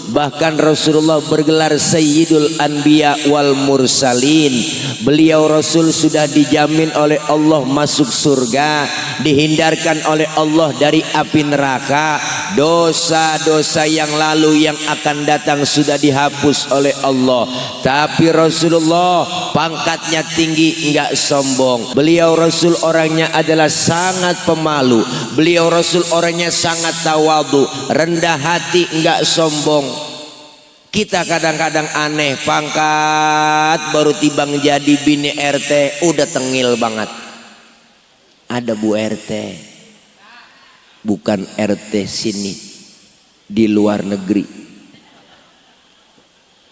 Bahkan Rasulullah bergelar Sayyidul Anbiya wal Mursalin. Beliau Rasul sudah dijamin oleh Allah masuk surga, dihindarkan oleh Allah dari api neraka. Dosa-dosa yang lalu yang akan datang sudah dihapus oleh Allah. Tapi Rasulullah pangkatnya tinggi, enggak sombong. Beliau Rasul orangnya adalah sangat pemalu. Beliau Rasul orangnya sangat tawadhu, rendah hati, enggak sombong. Kita kadang-kadang aneh, pangkat baru tibang jadi bini RT udah tengil banget. Ada Bu RT, bukan RT sini, di luar negeri.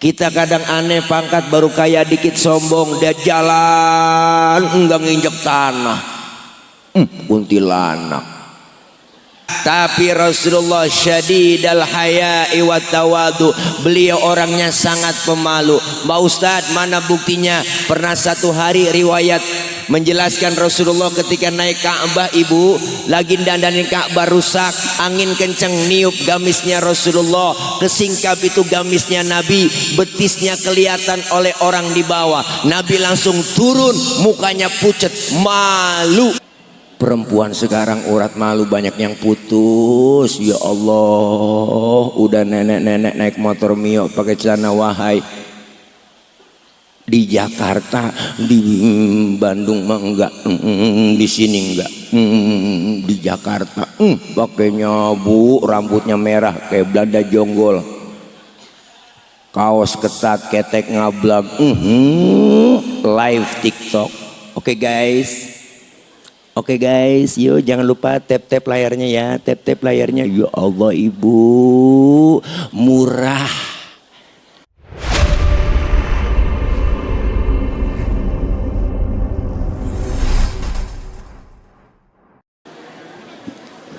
Kita kadang aneh, pangkat baru kaya dikit sombong, dia jalan enggak nginjek tanah. Kuntilanak. Tapi Rasulullah syadidal haya'i wa tawadu, beliau orangnya sangat pemalu. Mbak Ustadz, mana buktinya? Pernah satu hari riwayat menjelaskan Rasulullah ketika naik Ka'bah, ibu lagi dandanin Ka'bah rusak, angin kenceng niup gamisnya Rasulullah, kesingkap itu gamisnya Nabi, betisnya kelihatan oleh orang di bawah. Nabi langsung turun, mukanya pucet, malu. Perempuan sekarang urat malu banyak yang putus. Ya Allah, udah nenek-nenek naik motor Mio pakai celana wahai. Di Jakarta, di Bandung mah enggak, di sini enggak. Di Jakarta pakainya bu, rambutnya merah kayak belanda jonggol, kaos ketat, ketek ngablag, live TikTok. Oke guys. Oke guys, yuk jangan lupa tap-tap layarnya ya, tap-tap layarnya. Ya Allah ibu, murah.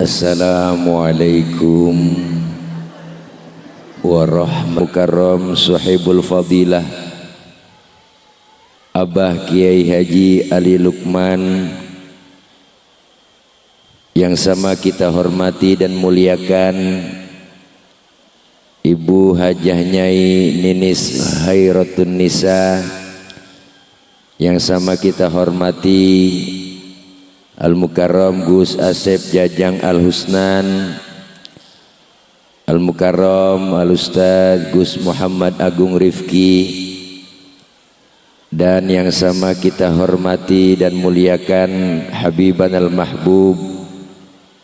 Assalamualaikum warahmatullahi wabarakatuh. Suhibul fadilah Abah Kiai Haji Ali Lukman yang sama kita hormati dan muliakan Ibu Hajah Nyai Ninis Khairatun Nisa, yang sama kita hormati Al-Mukarram Gus Asep Jajang Al-Husnan, Al-Mukarram Al-Ustadz Gus Muhammad Agung Rifki, dan yang sama kita hormati dan muliakan Habiban Al-Mahbub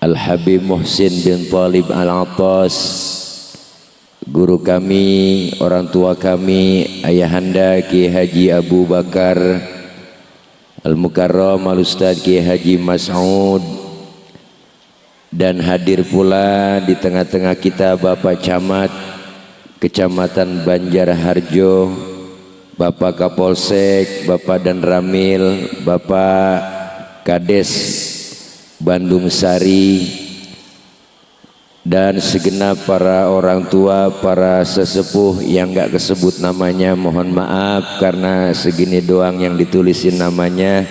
Al-Habib Muhsin bin Talib Al-Atas, guru kami, orang tua kami, ayahanda Kiai Haji Abu Bakar Al-Mukarram Al-Ustadz Kiai Haji Mas'ud, dan hadir pula di tengah-tengah kita Bapak Camat Kecamatan Banjarharjo, Bapak Kapolsek, Bapak Dan Ramil, Bapak Kades Bandung Sari, dan segenap para orang tua, para sesepuh yang gak kesebut namanya, mohon maaf karena segini doang yang ditulisin namanya.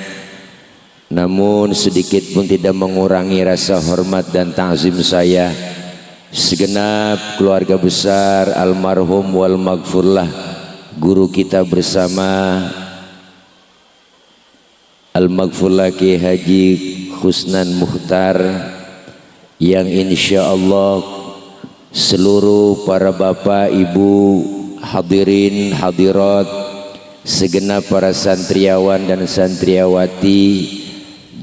Namun sedikit pun tidak mengurangi rasa hormat dan ta'zim saya. Segenap keluarga besar almarhum wal maghfurlah guru kita bersama Al-Maghfurlah Kiai Haji Husnan Muhtar, yang insya Allah seluruh para bapak ibu hadirin hadirat, segenap para santriawan dan santriawati,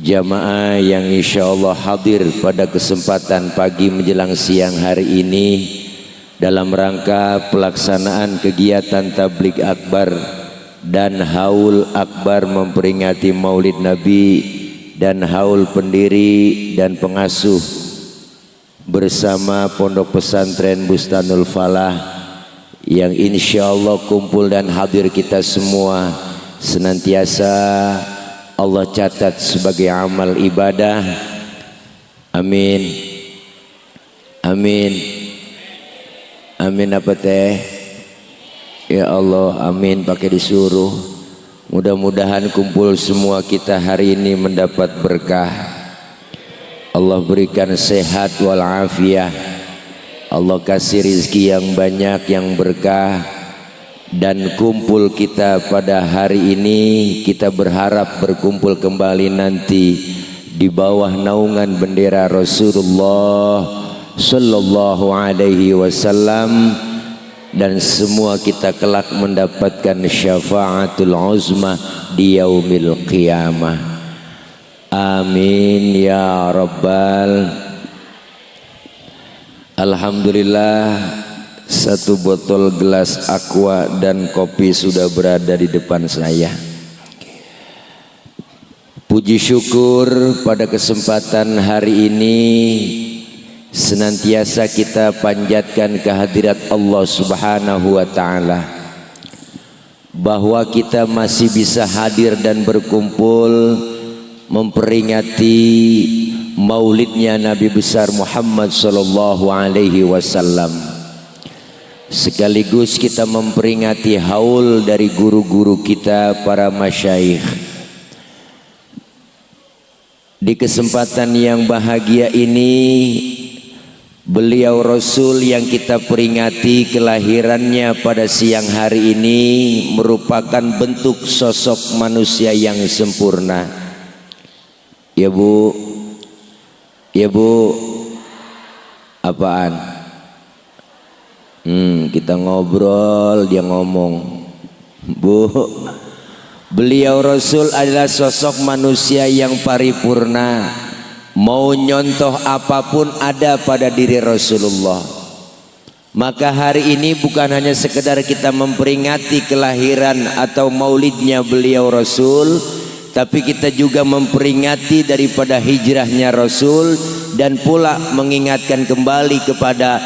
jamaah yang insya Allah hadir pada kesempatan pagi menjelang siang hari ini dalam rangka pelaksanaan kegiatan tabligh akbar dan haul akbar memperingati maulid Nabi dan haul pendiri dan pengasuh bersama Pondok Pesantren Bustanul Falah, yang insya Allah kumpul dan hadir kita semua senantiasa Allah catat sebagai amal ibadah. Amin. Amin. Amin apa teh? Ya Allah, amin pakai disuruh. Mudah-mudahan kumpul semua kita hari ini mendapat berkah. Allah berikan sehat walafiat, Allah kasih rizki yang banyak, yang berkah. Dan kumpul kita pada hari ini, kita berharap berkumpul kembali nanti di bawah naungan bendera Rasulullah Sallallahu Alaihi Wasallam, dan semua kita kelak mendapatkan syafaatul uzma di yaumil qiyamah. Amin ya rabbal. Alhamdulillah, satu botol gelas aqua dan kopi sudah berada di depan saya. Puji syukur pada kesempatan hari ini senantiasa kita panjatkan kehadirat Allah Subhanahu wa taala, bahwa kita masih bisa hadir dan berkumpul memperingati maulidnya Nabi besar Muhammad sallallahu alaihi wasallam. Sekaligus kita memperingati haul dari guru-guru kita, para masyayikh. Di kesempatan yang bahagia ini, beliau Rasul yang kita peringati kelahirannya pada siang hari ini merupakan bentuk sosok manusia yang sempurna. Ya Bu, ya Bu, apaan? Kita ngobrol, dia ngomong. Bu, beliau Rasul adalah sosok manusia yang paripurna. Mau nyontoh apapun ada pada diri Rasulullah. Maka hari ini bukan hanya sekedar kita memperingati kelahiran atau maulidnya beliau Rasul, tapi kita juga memperingati daripada hijrahnya Rasul, dan pula mengingatkan kembali kepada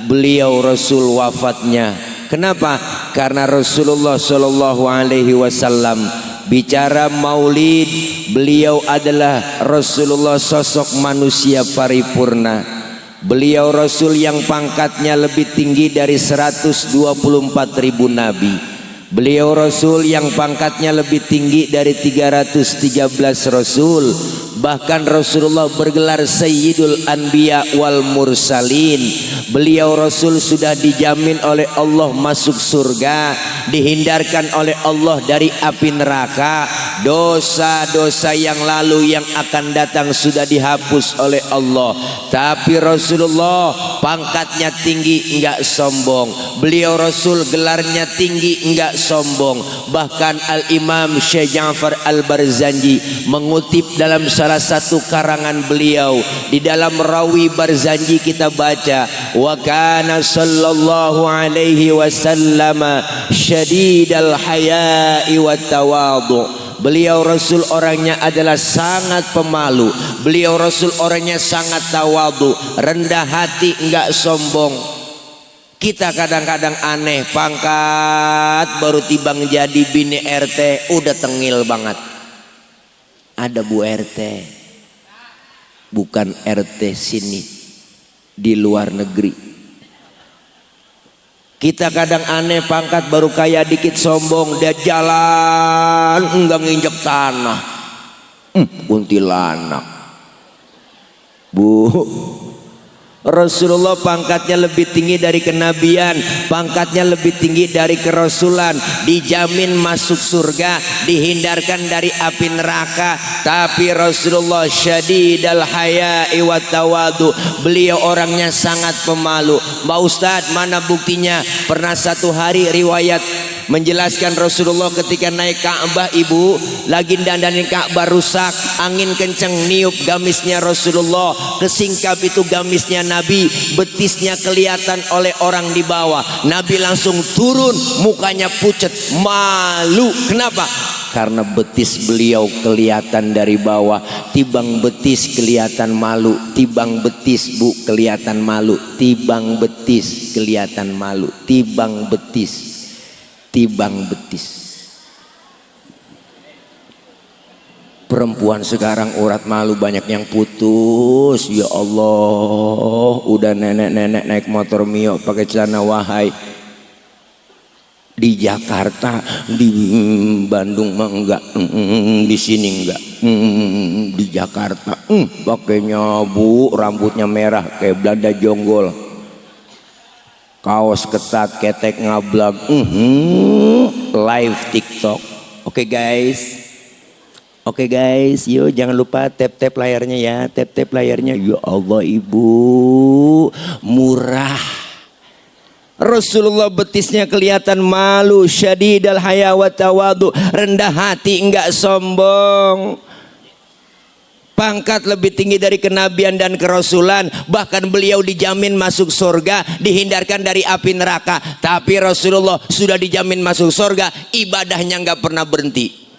beliau Rasul wafatnya. Kenapa? Karena Rasulullah Shallallahu Alaihi Wasallam bicara maulid, beliau adalah Rasulullah sosok manusia paripurna. Beliau Rasul yang pangkatnya lebih tinggi dari 124.000 nabi. Beliau Rasul yang pangkatnya lebih tinggi dari 313 Rasul. Bahkan Rasulullah bergelar Sayyidul Anbiya wal Mursalin. Beliau Rasul sudah dijamin oleh Allah masuk surga, dihindarkan oleh Allah dari api neraka. Dosa-dosa yang lalu yang akan datang sudah dihapus oleh Allah. Tapi Rasulullah pangkatnya tinggi, enggak sombong. Beliau Rasul gelarnya tinggi, enggak sombong. Bahkan Al-Imam Syekh Ja'far Al-Barzanji mengutip dalam salah satu karangan beliau, di dalam Rawi Barzanji kita baca, wa kana sallallahu alaihi wasallam syadidal haya'i wat tawadhu. Beliau Rasul orangnya adalah sangat pemalu. Beliau Rasul orangnya sangat tawadhu, rendah hati, enggak sombong. Kita kadang-kadang aneh, pangkat baru tibang jadi bini RT udah tengil banget. Ada Bu RT, bukan RT sini, di luar negeri. Kita kadang aneh, pangkat baru kaya dikit sombong, dia jalan enggak nginjek tanah. Kuntilanak. Bu, Rasulullah pangkatnya lebih tinggi dari kenabian, pangkatnya lebih tinggi dari kerasulan, dijamin masuk surga, dihindarkan dari api neraka. Tapi Rasulullah syadidal haya'i wat tawadhu, beliau orangnya sangat pemalu. Mbak Ustadz, mana buktinya? Pernah satu hari riwayat menjelaskan Rasulullah ketika naik Ka'bah, ibu lagi dandanin Ka'bah rusak, angin kenceng niup gamisnya Rasulullah, kesingkap itu gamisnya Nabi, betisnya kelihatan oleh orang di bawah. Nabi langsung turun, mukanya pucat, malu. Kenapa? Karena betis beliau kelihatan dari bawah. Tibang betis kelihatan malu, tibang betis Bu kelihatan malu, tibang betis kelihatan malu, tibang betis, tibang betis. Perempuan sekarang urat malu banyak yang putus. Ya Allah, udah nenek-nenek naik motor Mio pakai celana wahai. Di Jakarta, di Bandung mah enggak, di sini enggak. Di Jakarta pakainya Bu, rambutnya merah kayak Belanda jonggol. kaos ketat ketek ngablag, live TikTok. Oke guys, yuk jangan lupa tap layarnya ya, tap layarnya. Ya Allah ibu, murah. Rasulullah betisnya kelihatan malu, syadidal haya wa tawadu, rendah hati enggak sombong. Pangkat lebih tinggi dari kenabian dan kerasulan, bahkan beliau dijamin masuk surga, dihindarkan dari api neraka. Tapi Rasulullah sudah dijamin masuk surga, ibadahnya enggak pernah berhenti.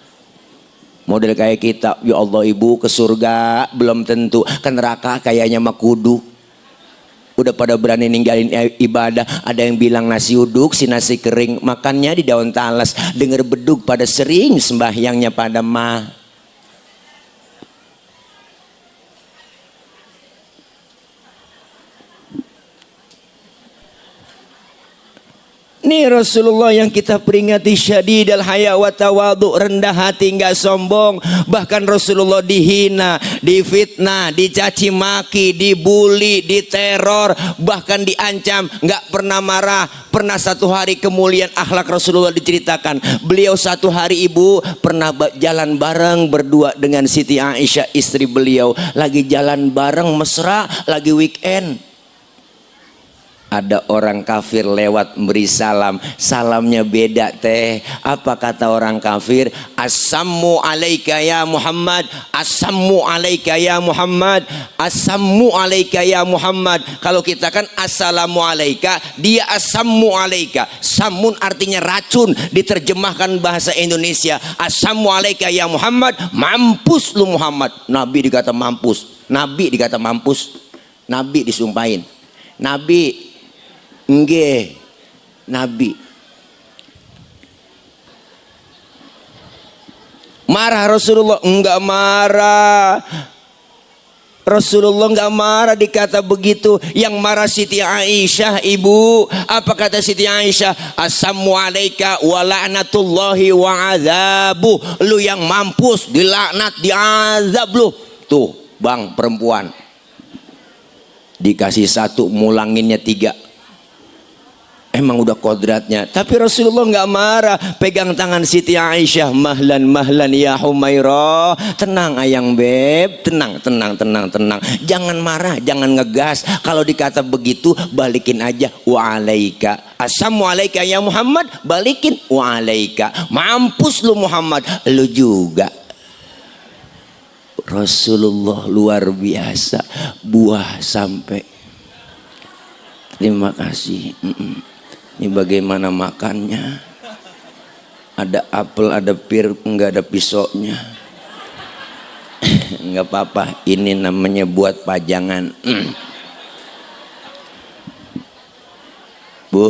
Model kayak kita, ya Allah ibu ke surga belum tentu, ke neraka kayaknya mah kudu. Udah pada berani ninggalin ibadah. Ada yang bilang nasi uduk, si nasi kering, makannya di daun talas. Dengar beduk pada sering, sembahyangnya pada mah. Ini Rasulullah yang kita peringati, syadidal haya wa tawadu, rendah hati enggak sombong. Bahkan Rasulullah dihina, difitnah, dicaci maki, dibully, diteror, bahkan diancam, enggak pernah marah. Pernah satu hari kemuliaan akhlak Rasulullah diceritakan. Beliau satu hari ibu pernah jalan bareng berdua dengan Siti Aisyah istri beliau. Lagi jalan bareng mesra, lagi weekend. Ada orang kafir lewat beri salam, salamnya beda teh. Apa kata orang kafir? Assammu alaika ya Muhammad, assammu alaika ya Muhammad, assammu alaika ya Muhammad. Kalau kita kan assalamu alaika, dia assammu alaika. Samun artinya racun, diterjemahkan bahasa Indonesia. Assammu alaika ya Muhammad, mampus lu Muhammad. Nabi dikata mampus, Nabi dikata mampus, Nabi disumpahin, Nabi nggih, Nabi marah. Rasulullah enggak marah. Rasulullah enggak marah dikata begitu. Yang marah Siti Aisyah ibu. Apa kata Siti Aisyah? Assammu alaika wa la'natullahi wa azabu. Lu yang mampus, dilaknat, diazab lu. Tuh bang perempuan dikasih satu, mulanginnya tiga. Emang udah kodratnya. Tapi Rasulullah nggak marah. Pegang tangan Siti Aisyah, mahlan mahlan ya Humairah. Tenang ayang beb, tenang. Jangan marah, jangan ngegas. Kalau dikata begitu balikin aja, wa alaika. Assamu alaika ya Muhammad, balikin wa alaika. Mampus lu Muhammad, lu juga. Rasulullah luar biasa, buah sampai. Terima kasih. Ini bagaimana makannya? Ada apel, ada pir, enggak ada pisaunya. Enggak apa-apa, ini namanya buat pajangan. Bu,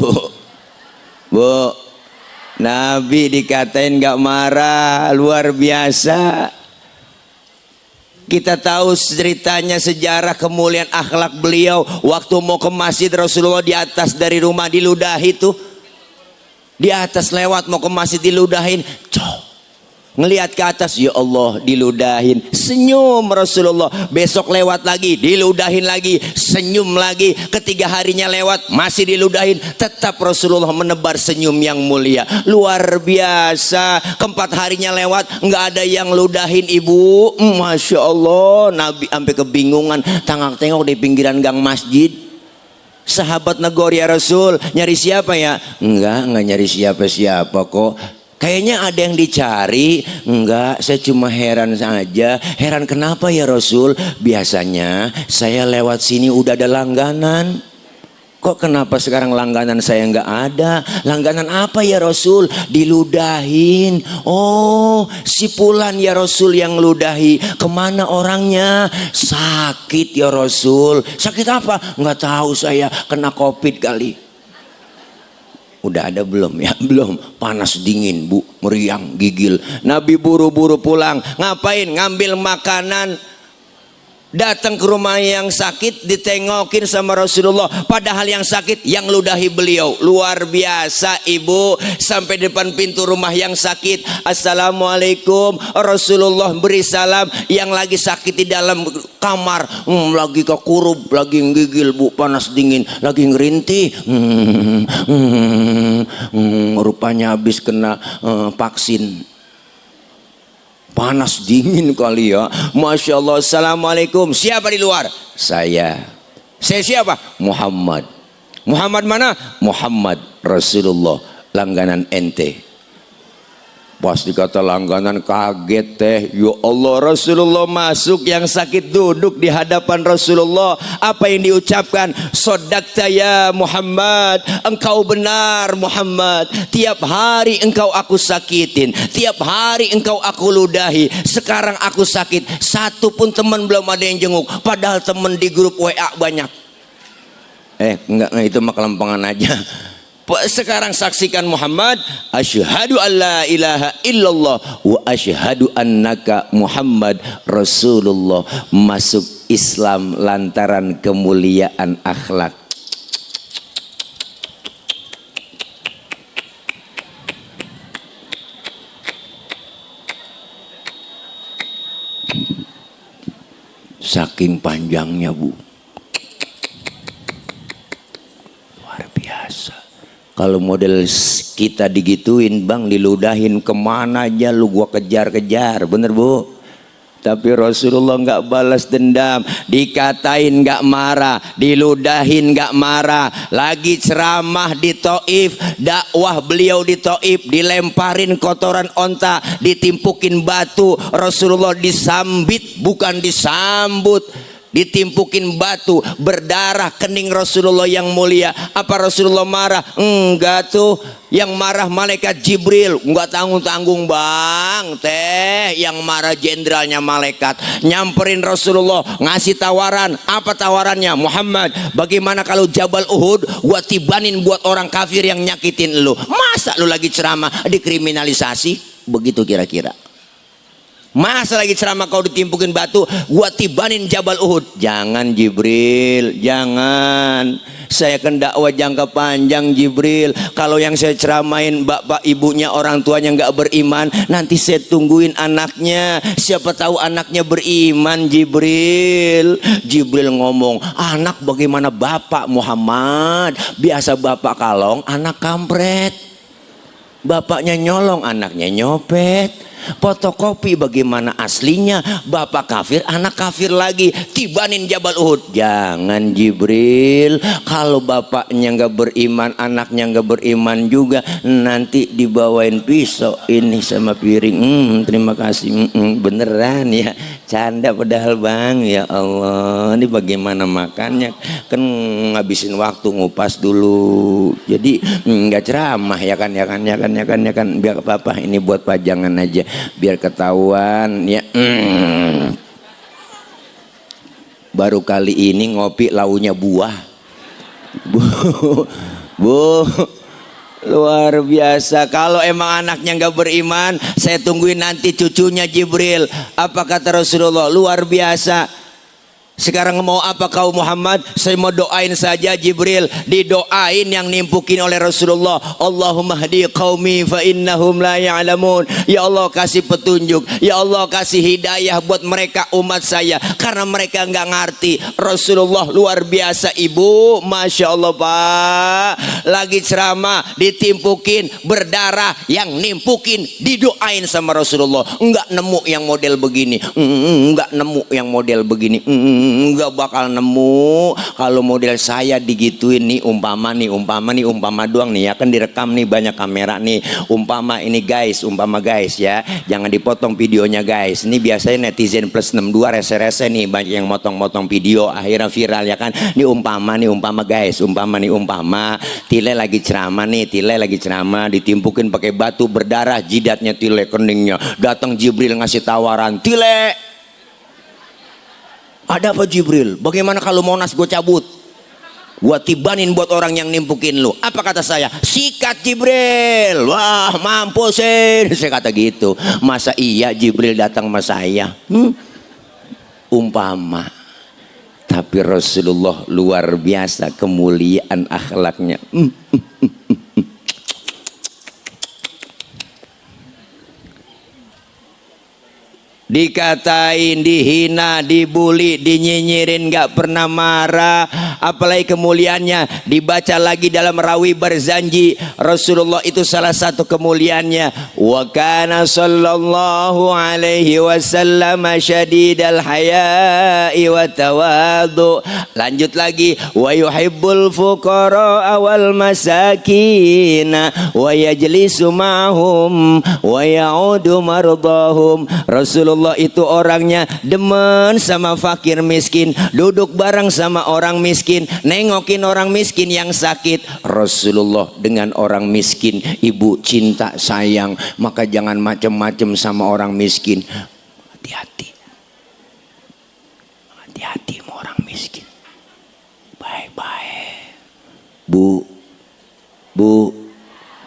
Nabi dikatain enggak marah, luar biasa. Kita tahu ceritanya, sejarah kemuliaan akhlak beliau. Waktu mau ke masjid, Rasulullah di atas dari rumah diludahi tuh. Di atas lewat mau ke masjid diludahin. Ngelihat ke atas, ya Allah diludahin. Senyum Rasulullah. Besok lewat lagi, diludahin lagi. Senyum lagi. Ketiga harinya lewat, masih diludahin. Tetap Rasulullah menebar senyum yang mulia. Luar biasa. Keempat harinya lewat, nggak ada yang ludahin ibu. Masya Allah. Nabi sampai kebingungan. Tengok-tengok di pinggiran gang masjid. Sahabat negor, ya Rasul, nyari siapa ya? Enggak nyari siapa-siapa kok. Kayaknya ada yang dicari. Enggak, saya cuma heran saja. Heran kenapa ya Rasul? Biasanya saya lewat sini udah ada langganan. Kok kenapa sekarang langganan saya enggak ada? Langganan apa ya Rasul? Diludahin. Oh, si Fulan ya Rasul yang ludahi. Kemana orangnya? Sakit ya Rasul. Sakit apa? Enggak tahu saya, kena COVID kali. Udah ada belum ya? Belum. Panas dingin bu, meriang, gigil. Nabi buru-buru pulang. Ngapain? Ngambil makanan. Datang ke rumah yang sakit, ditengokin sama Rasulullah, padahal yang sakit yang ludahi beliau. Luar biasa ibu, sampai depan pintu rumah yang sakit, assalamualaikum, Rasulullah beri salam. Yang lagi sakit di dalam kamar, lagi kekurup, lagi gigil bu, panas dingin, lagi ngerintih, rupanya habis kena vaksin. Panas dingin kali ya. Masya Allah. Assalamualaikum. Siapa di luar? Saya siapa? Muhammad. Muhammad mana? Muhammad Rasulullah, langganan ente. Pas dikata langganan kaget teh. Ya Allah, Rasulullah masuk, yang sakit duduk di hadapan Rasulullah. Apa yang diucapkan? Sodakta ya Muhammad, engkau benar Muhammad. Tiap hari engkau aku sakitin, tiap hari engkau aku ludahi. Sekarang aku sakit, satu pun teman belum ada yang jenguk, padahal teman di grup WA banyak. Enggak, itu mah kelempangan aja. Sekarang saksikan Muhammad, asyhadu alla ilaha illallah wa asyhadu annaka Muhammad Rasulullah. Masuk Islam lantaran kemuliaan akhlak. Saking panjangnya bu, luar biasa. Kalau model kita digituin bang, diludahin kemana aja lu, gua kejar-kejar, bener bu. Tapi Rasulullah nggak balas dendam, dikatain nggak marah, diludahin nggak marah. Lagi ceramah di Taif, dakwah beliau di Taif, dilemparin kotoran onta, ditimpukin batu, Rasulullah disambit bukan disambut. Ditimpukin batu, berdarah kening Rasulullah yang mulia. Apa Rasulullah marah? Enggak tuh, yang marah malaikat Jibril. Enggak tanggung-tanggung bang, teh yang marah jenderalnya malaikat. Nyamperin Rasulullah, ngasih tawaran. Apa tawarannya? Muhammad, bagaimana kalau Jabal Uhud gua tibanin buat orang kafir yang nyakitin lu? Masa lu lagi ceramah dikriminalisasi? Begitu kira-kira. Masa lagi ceramah kau ditimpukin batu, gua tibanin Jabal Uhud? Jangan Jibril, jangan. Saya kan dakwah jangka panjang Jibril. Kalau yang saya ceramain bapak ibunya, orang tuanya nggak beriman, nanti saya tungguin anaknya. Siapa tahu anaknya beriman Jibril. Jibril ngomong, anak bagaimana bapak Muhammad? Biasa bapak kalong, anak kampret. Bapaknya nyolong, anaknya nyopet. Fotokopi bagaimana aslinya? Bapak kafir, anak kafir lagi. Tibanin Jabal Uhud. Jangan Jibril. Kalau bapaknya nggak beriman, anaknya nggak beriman juga, nanti dibawain pisau ini sama piring. Terima kasih. Beneran ya, canda padahal bang. Ya Allah, ini bagaimana makannya? Kan ngabisin waktu ngupas dulu. Jadi nggak ceramah ya kan. Biar apa ini buat pajangan aja, biar ketahuan ya. Baru kali ini ngopi launya buah bu, luar biasa. Kalau emang anaknya nggak beriman, saya tungguin nanti cucunya Jibril. Apa kata Rasulullah? Luar biasa. Sekarang mau apa kau Muhammad? Saya mau doain saja. Jibril didoain yang nimpukin oleh Rasulullah. Allahumma hdi qaumi fa innahum la ya'lamun. Ya Allah kasih petunjuk, ya Allah kasih hidayah buat mereka umat saya, karena mereka nggak ngerti. Rasulullah luar biasa ibu, masya Allah pak. Lagi ceramah ditimpukin berdarah, yang nimpukin didoain sama Rasulullah. Enggak nemu yang model begini, enggak nemu yang model begini, enggak bakal nemu. Kalau model saya digituin nih, umpama doang nih ya kan, direkam nih banyak kamera nih. Umpama ini guys, ya, jangan dipotong videonya guys. Ini biasanya netizen plus 62 rese-rese nih, banyak yang motong-motong video akhirnya viral ya kan. Ini umpama guys, Tile lagi ceramah, ditimpukin pakai batu, berdarah jidatnya Tile, keningnya. Datang Jibril ngasih tawaran, Tile, ada apa Jibril? Bagaimana kalau Monas gue cabut? Gue tibanin buat orang yang nimpukin lu. Apa kata saya? Sikat Jibril. Wah mampusin. Saya kata gitu. Masa iya Jibril datang sama saya? Umpama. Tapi Rasulullah luar biasa kemuliaan akhlaknya. Dikatain, dihina, dibully, dinyinyirin, gak pernah marah. Apalagi kemuliaannya dibaca lagi dalam Rawi Barzanji. Rasulullah itu salah satu kemuliaannya, wa kana sallallahu alaihi wasallam syadidal haya'i wa tawadu. Lanjut lagi, wa yuhibbul fuqara wal masakin wa yajlisu ma'hum wa ya'udu mardahum. Rasulullah itu orangnya demen sama fakir miskin, duduk bareng sama orang miskin, nengokin orang miskin yang sakit. Rasulullah dengan orang miskin ibu cinta sayang, maka jangan macem-macem sama orang miskin. Hati-hati, hati-hati sama orang miskin. Baik-baik, bu.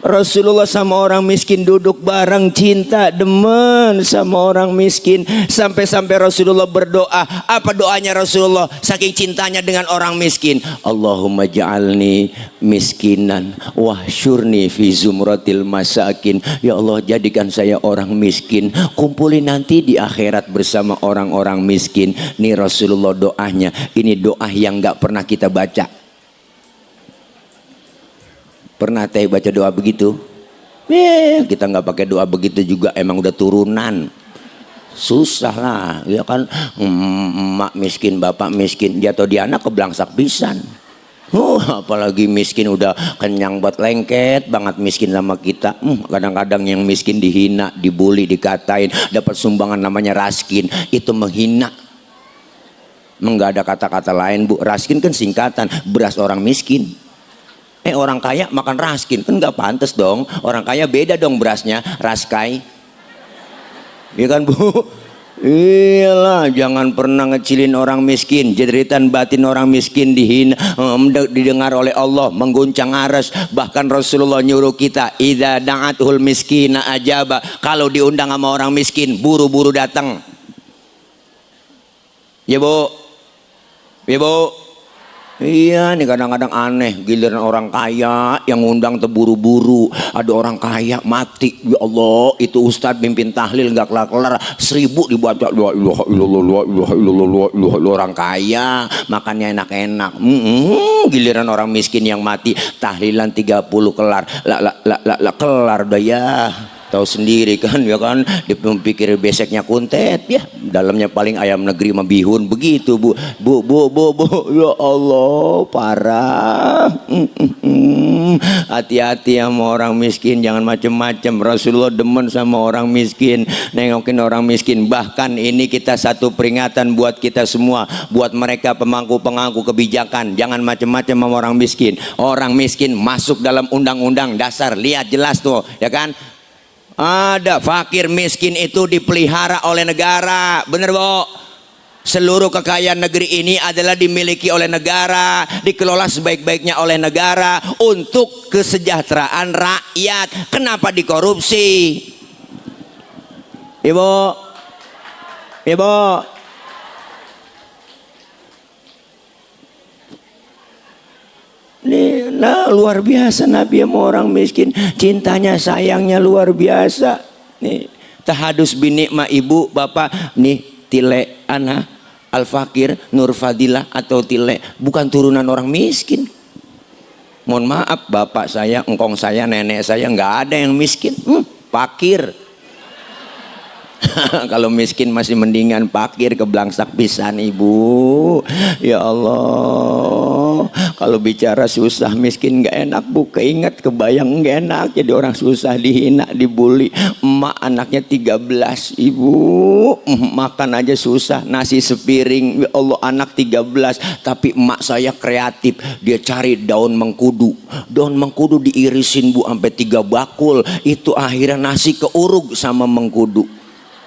Rasulullah sama orang miskin duduk bareng, cinta, demen sama orang miskin. Sampai-sampai Rasulullah berdoa. Apa doanya Rasulullah saking cintanya dengan orang miskin? Allahumma ja'alni miskinan wahsyurni fi zumratil masakin. Ya Allah, jadikan saya orang miskin, kumpulin nanti di akhirat bersama orang-orang miskin. Nih Rasulullah doanya. Ini doa yang gak pernah kita baca. Pernah teh baca doa begitu? Kita nggak pakai doa begitu juga, emang udah turunan. Susah lah, ya kan? Emak miskin, bapak miskin, jatuh di anak keblangsak pisan. Apalagi miskin udah kenyang buat lengket banget miskin sama kita. Kadang-kadang yang miskin dihina, dibully, dikatain, dapat sumbangan namanya raskin, itu menghina. Enggak ada kata-kata lain, Bu. Raskin kan singkatan beras orang miskin. Orang kaya makan raskin kan nggak pantas dong. Orang kaya beda dong berasnya, raskai. Iya kan Bu? Iyalah, jangan pernah ngecilin orang miskin. Jeritan batin orang miskin dihina, didengar oleh Allah, mengguncang aras. Bahkan Rasulullah nyuruh kita, idza da'atul miskina ajaba. Kalau diundang sama orang miskin, buru-buru datang. Ya Bu, ya Bu. Iya, nih kadang-kadang aneh, giliran orang kaya yang ngundang terburu-buru. Ada orang kaya mati, ya Allah, itu ustadz mimpin tahlil nggak kelar-kelar, 1000 dibaca, la ilaha illallah, orang kaya makannya enak-enak. Giliran orang miskin yang mati, tahlilan 30 kelar, kelar dah ya. Tahu sendiri kan, ya kan, dipikir beseknya kuntet, ya dalamnya paling ayam negeri sama bihun begitu Bu. Ya Allah, parah. Hati-hati sama orang miskin, jangan macem-macem. Rasulullah demen sama orang miskin, nengokin orang miskin. Bahkan ini kita satu peringatan buat kita semua, buat mereka pemangku-pemangku kebijakan, jangan macem-macem sama orang miskin. Orang miskin masuk dalam undang-undang dasar, lihat jelas tuh, ya kan. Ada fakir miskin itu dipelihara oleh negara, bener Bu? Seluruh kekayaan negeri ini adalah dimiliki oleh negara, dikelola sebaik-baiknya oleh negara untuk kesejahteraan rakyat. Kenapa dikorupsi? Ibu, Ibu. Nah, luar biasa Nabi sama orang miskin, cintanya sayangnya luar biasa. Nih, tahadus binikma ibu bapak, nih Tile Ana Al Fakir Nur Fadilah atau Tile bukan turunan orang miskin. Mohon maaf, bapak saya, engkong saya, nenek saya nggak ada yang miskin, fakir. Kalau miskin masih mendingan fakir, keblangsak pisan ibu. Ya Allah, kalau bicara susah miskin nggak enak Bu, keinget kebayang nggak enak jadi orang susah, dihina, dibully. Emak anaknya 13 ibu, makan aja susah, nasi sepiring. Ya Allah, anak 13, tapi emak saya kreatif, dia cari daun mengkudu. Daun mengkudu diirisin Bu sampai 3 bakul, itu akhirnya nasi keurug sama mengkudu.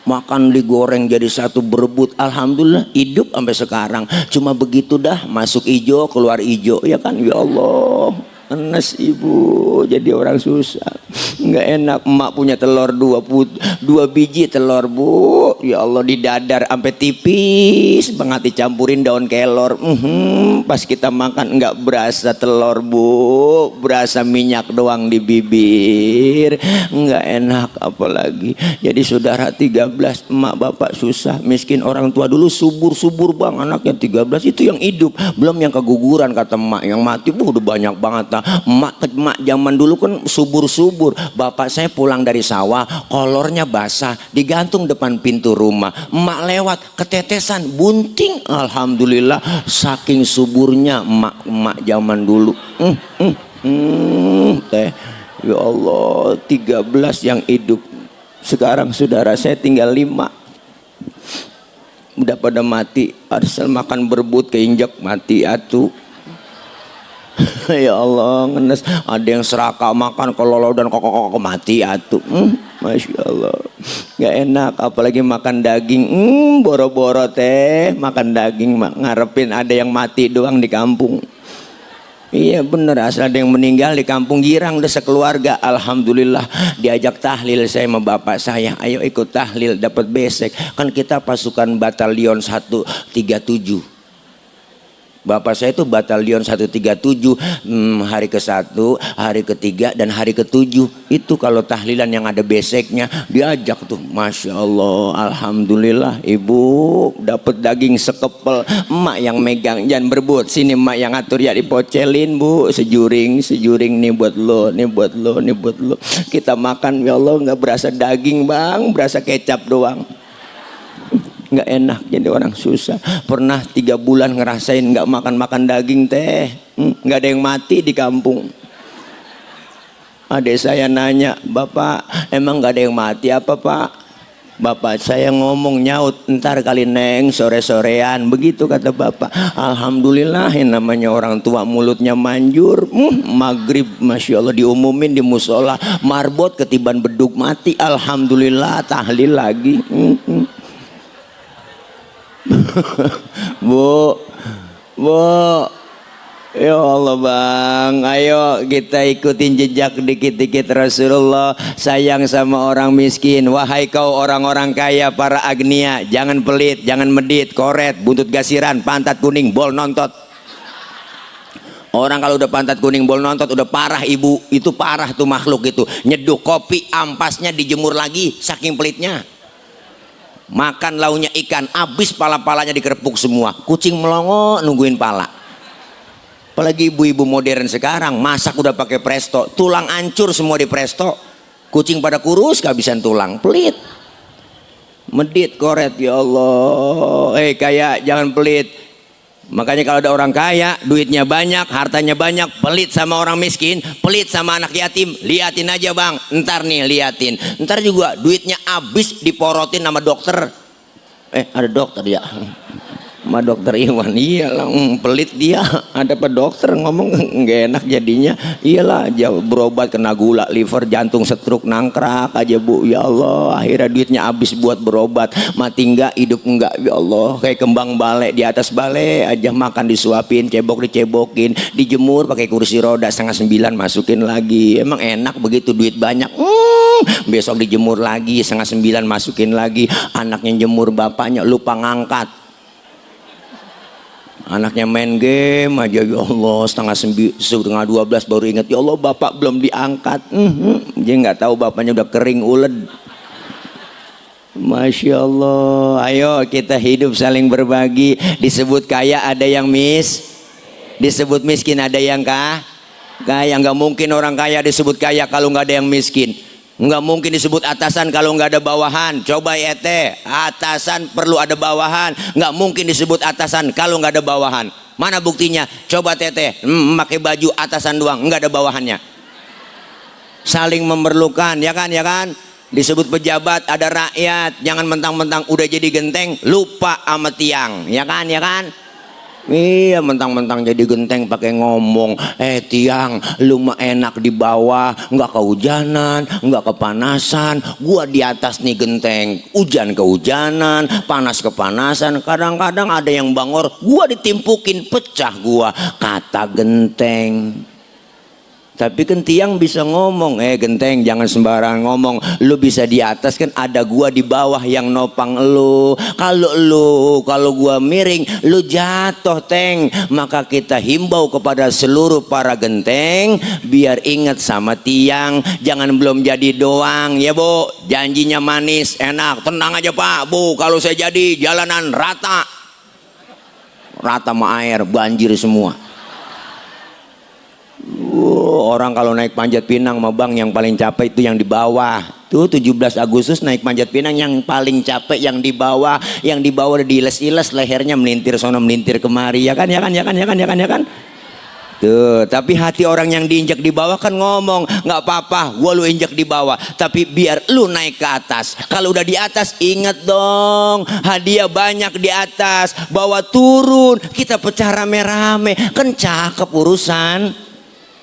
Makan digoreng jadi satu, berebut. Alhamdulillah hidup sampai sekarang. Cuma begitu dah, masuk ijo keluar ijo, ya kan. Ya Allah, enes ibu jadi orang susah. Nggak enak. Emak punya telur dua biji telur, Bu. Ya Allah, di dadar sampai tipis banget, dicampurin daun kelor. Pas kita makan nggak berasa telur, Bu, berasa minyak doang di bibir. Nggak enak apalagi. Jadi saudara 13, emak bapak susah, miskin. Orang tua dulu subur bang, anaknya 13 itu yang hidup, belum yang keguguran kata emak. Yang mati udah banyak banget. Nah, emak zaman dulu kan subur. Bapak saya pulang dari sawah, kolornya basah, digantung depan pintu rumah. Emak lewat, ketetesan bunting. Alhamdulillah, saking suburnya emak zaman dulu. Teh, ya Allah, 13 yang hidup. Sekarang saudara saya tinggal 5. Udah pada mati, asal makan berebut keinjak mati atuh. Ya Allah, ngenes. Ada yang serakah makan kololo dan kok mati atuh. Masya Allah, nggak enak. Apalagi makan daging. Boro-boro teh makan daging, ngarepin ada yang mati doang di kampung. Iya bener, asal ada yang meninggal di kampung girang udah sekeluarga. Alhamdulillah diajak tahlil saya sama bapak saya, ayo ikut tahlil dapat besek. Kan kita pasukan batalion 137. Bapak saya itu batalion 137, hari ke-1, hari ke-3, dan hari ke-7. Itu kalau tahlilan yang ada beseknya diajak tuh. Masya Allah, Alhamdulillah. Ibu dapat daging sekepel, emak yang megang. Jangan berebut, sini emak yang ngatur ya, dipocelin Bu. Sejuring nih buat lo, nih buat lo, nih buat lo. Kita makan ya Allah nggak berasa daging bang, berasa kecap doang. Nggak enak jadi orang susah. Pernah 3 bulan ngerasain nggak makan daging teh, nggak ada yang mati di kampung. Adik saya nanya, Bapak emang nggak ada yang mati apa Pak? Bapak saya ngomong nyaut, ntar kali neng sore-sorean, begitu kata bapak. Alhamdulillah, yang namanya orang tua mulutnya manjur. Maghrib Masya Allah diumumin di musola, marbot ketiban beduk mati. Alhamdulillah, tahlil lagi. Bu, ya Allah bang, ayo kita ikutin jejak dikit-dikit Rasulullah. Sayang sama orang miskin. Wahai kau orang-orang kaya, para agnia, jangan pelit, jangan medit, koret, buntut gasiran, pantat kuning, bol nontot. Orang kalau udah pantat kuning, bol nontot udah parah ibu. Itu parah tuh makhluk itu. Nyeduh kopi, ampasnya dijemur lagi saking pelitnya. Makan launya ikan, habis pala-palanya dikerepuk semua. Kucing melongo nungguin pala. Apalagi ibu-ibu modern sekarang masak udah pakai presto, tulang hancur semua di presto. Kucing pada kurus kehabisan tulang, pelit. Medit, koret, ya Allah. Kaya jangan pelit. Makanya kalau ada orang kaya, duitnya banyak, hartanya banyak, pelit sama orang miskin, pelit sama anak yatim, liatin aja bang, ntar nih liatin, ntar juga duitnya habis diporotin sama dokter. Ada dokter ya, sama dokter Iwan. Iyalah, pelit dia. Ada apa dokter ngomong nggak enak jadinya. Iyalah, berobat kena gula, liver, jantung, stroke, nangkrak aja Bu. Ya Allah, akhirnya duitnya habis buat berobat. Mati enggak, hidup enggak. Ya Allah, kayak kembang bale, di atas bale aja makan disuapin, cebok dicebokin, dijemur pakai kursi roda 8:30 masukin lagi. Emang enak begitu duit banyak. Besok dijemur lagi 8:30 masukin lagi. Anaknya jemur, bapaknya lupa ngangkat. Anaknya main game aja, ya Allah, 11:30 baru ingat, ya Allah bapak belum diangkat. Dia nggak tahu bapaknya udah kering uled. Masya Allah. Ayo kita hidup saling berbagi. Disebut kaya ada yang disebut miskin ada yang kaya. Nggak mungkin orang kaya disebut kaya kalau nggak ada yang miskin. Nggak mungkin disebut atasan kalau nggak ada bawahan. Coba ya teh, atasan perlu ada bawahan. Nggak mungkin disebut atasan kalau nggak ada bawahan. Mana buktinya? Coba teteh pakai baju atasan doang, nggak ada bawahannya. Saling memerlukan, ya kan, ya kan. Disebut pejabat ada rakyat. Jangan mentang-mentang udah jadi genteng lupa sama tiang, ya kan, ya kan. Iya, mentang-mentang jadi genteng pakai ngomong, tiang, lu mah enak di bawah, nggak kehujanan, nggak kepanasan. Gua di atas nih genteng, hujan kehujanan, panas kepanasan. Kadang-kadang ada yang bangor, gua ditimpukin, pecah gua. Kata genteng. Tapi kan tiang bisa ngomong, genteng jangan sembarangan ngomong. Lu bisa di atas kan, ada gua di bawah yang nopang lu. Kalau gua miring, lu jatuh teng. Maka kita himbau kepada seluruh para genteng biar ingat sama tiang, jangan belum jadi doang ya Bu. Janjinya manis, enak, tenang aja Pak Bu, kalau saya jadi jalanan rata sama air, banjir semua. Orang kalau naik Panjat Pinang mah Bang, yang paling capek itu yang di bawah. Tuh 17 Agustus naik Panjat Pinang yang paling capek yang di bawah. Yang di bawah udah diiles-iles lehernya, melintir sono melintir kemari, ya kan. Tuh, tapi hati orang yang diinjak di bawah kan ngomong, nggak apa-apa, gua lu injak di bawah, tapi biar lu naik ke atas. Kalau udah di atas, ingat dong, hadiah banyak di atas. Bawa turun, kita pecah rame-rame, kan cakep urusan.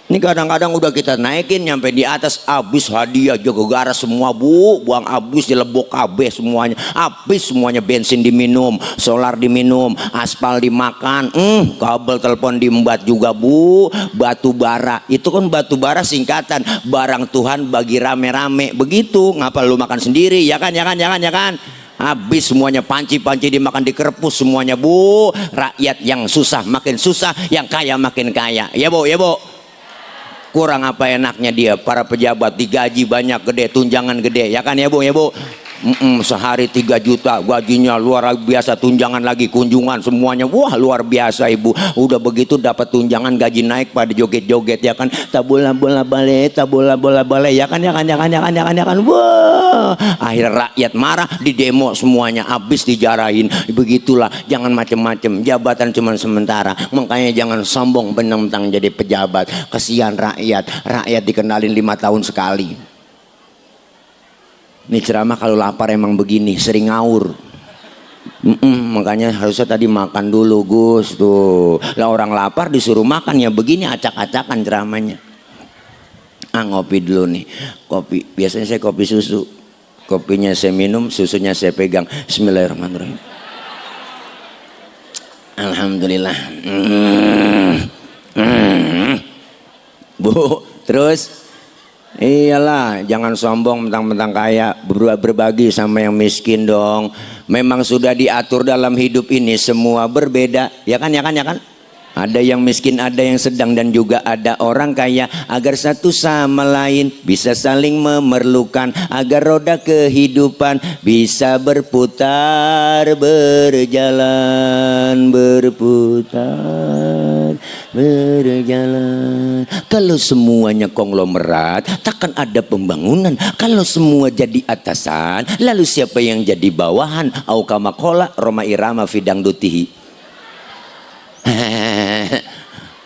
Ini kadang-kadang udah kita naikin nyampe di atas, habis hadiah jaga garas semua Bu, buang habis, dilebok habis semuanya, habis semuanya. Bensin diminum, solar diminum, aspal dimakan, kabel telepon diembat juga Bu. Batu bara, itu kan batu bara singkatan barang Tuhan bagi rame-rame, begitu. Ngapa lu makan sendiri, ya kan. Habis semuanya, panci-panci dimakan, dikerpus semuanya Bu. Rakyat yang susah makin susah, yang kaya makin kaya, ya Bu. Kurang apa enaknya dia, para pejabat digaji banyak, gede, tunjangan gede, ya kan ya Bu. Sehari 3 juta gajinya, luar biasa. Tunjangan lagi, kunjungan semuanya, wah luar biasa Ibu. Udah begitu dapat tunjangan, gaji naik, pada joget-joget, ya kan. Tabola bola bale, ya kan. Wah, akhirnya rakyat marah, di demo semuanya, habis dijarahin. Begitulah, jangan macem-macem, jabatan cuma sementara. Makanya jangan sombong bentang jadi pejabat. Kesian rakyat dikenalin 5 tahun sekali. Ini ceramah kalau lapar emang begini, sering ngawur. Makanya harusnya tadi makan dulu Gus tuh. Lah orang lapar disuruh makan ya begini, acak-acakan ceramahnya. Ngopi dulu nih. Kopi, biasanya saya kopi susu. Kopinya saya minum, susunya saya pegang. Bismillahirrahmanirrahim. Alhamdulillah. Bu, terus iyalah, jangan sombong mentang-mentang kaya, berbagi sama yang miskin dong. Memang sudah diatur dalam hidup ini semua berbeda, ya kan. Ada yang miskin, ada yang sedang, dan juga ada orang kaya, agar satu sama lain bisa saling memerlukan, agar roda kehidupan bisa berputar, berjalan. Kalau semuanya konglomerat, takkan ada pembangunan. Kalau semua jadi atasan, lalu siapa yang jadi bawahan? Au kama qala Roma Irama fidang dutihi.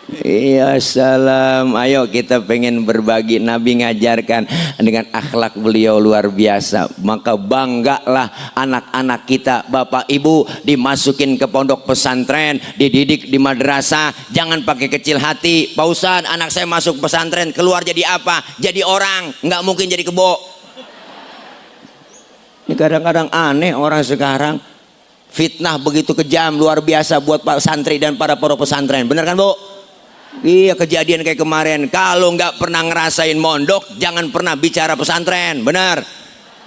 Iya, salam. Ayo kita pengen berbagi. Nabi ngajarkan dengan akhlak beliau luar biasa. Maka banggalah anak-anak kita, Bapak Ibu, dimasukin ke pondok pesantren, dididik di madrasah. Jangan pakai kecil hati. Pak Ustadz, anak saya masuk pesantren, keluar jadi apa? Jadi orang, nggak mungkin jadi kebo. Ini kadang-kadang aneh orang sekarang. Fitnah begitu kejam, luar biasa buat Pak santri dan para pesantren. Bener kan Bu? Iya, kejadian kayak kemarin. Kalau nggak pernah ngerasain mondok, jangan pernah bicara pesantren. Bener.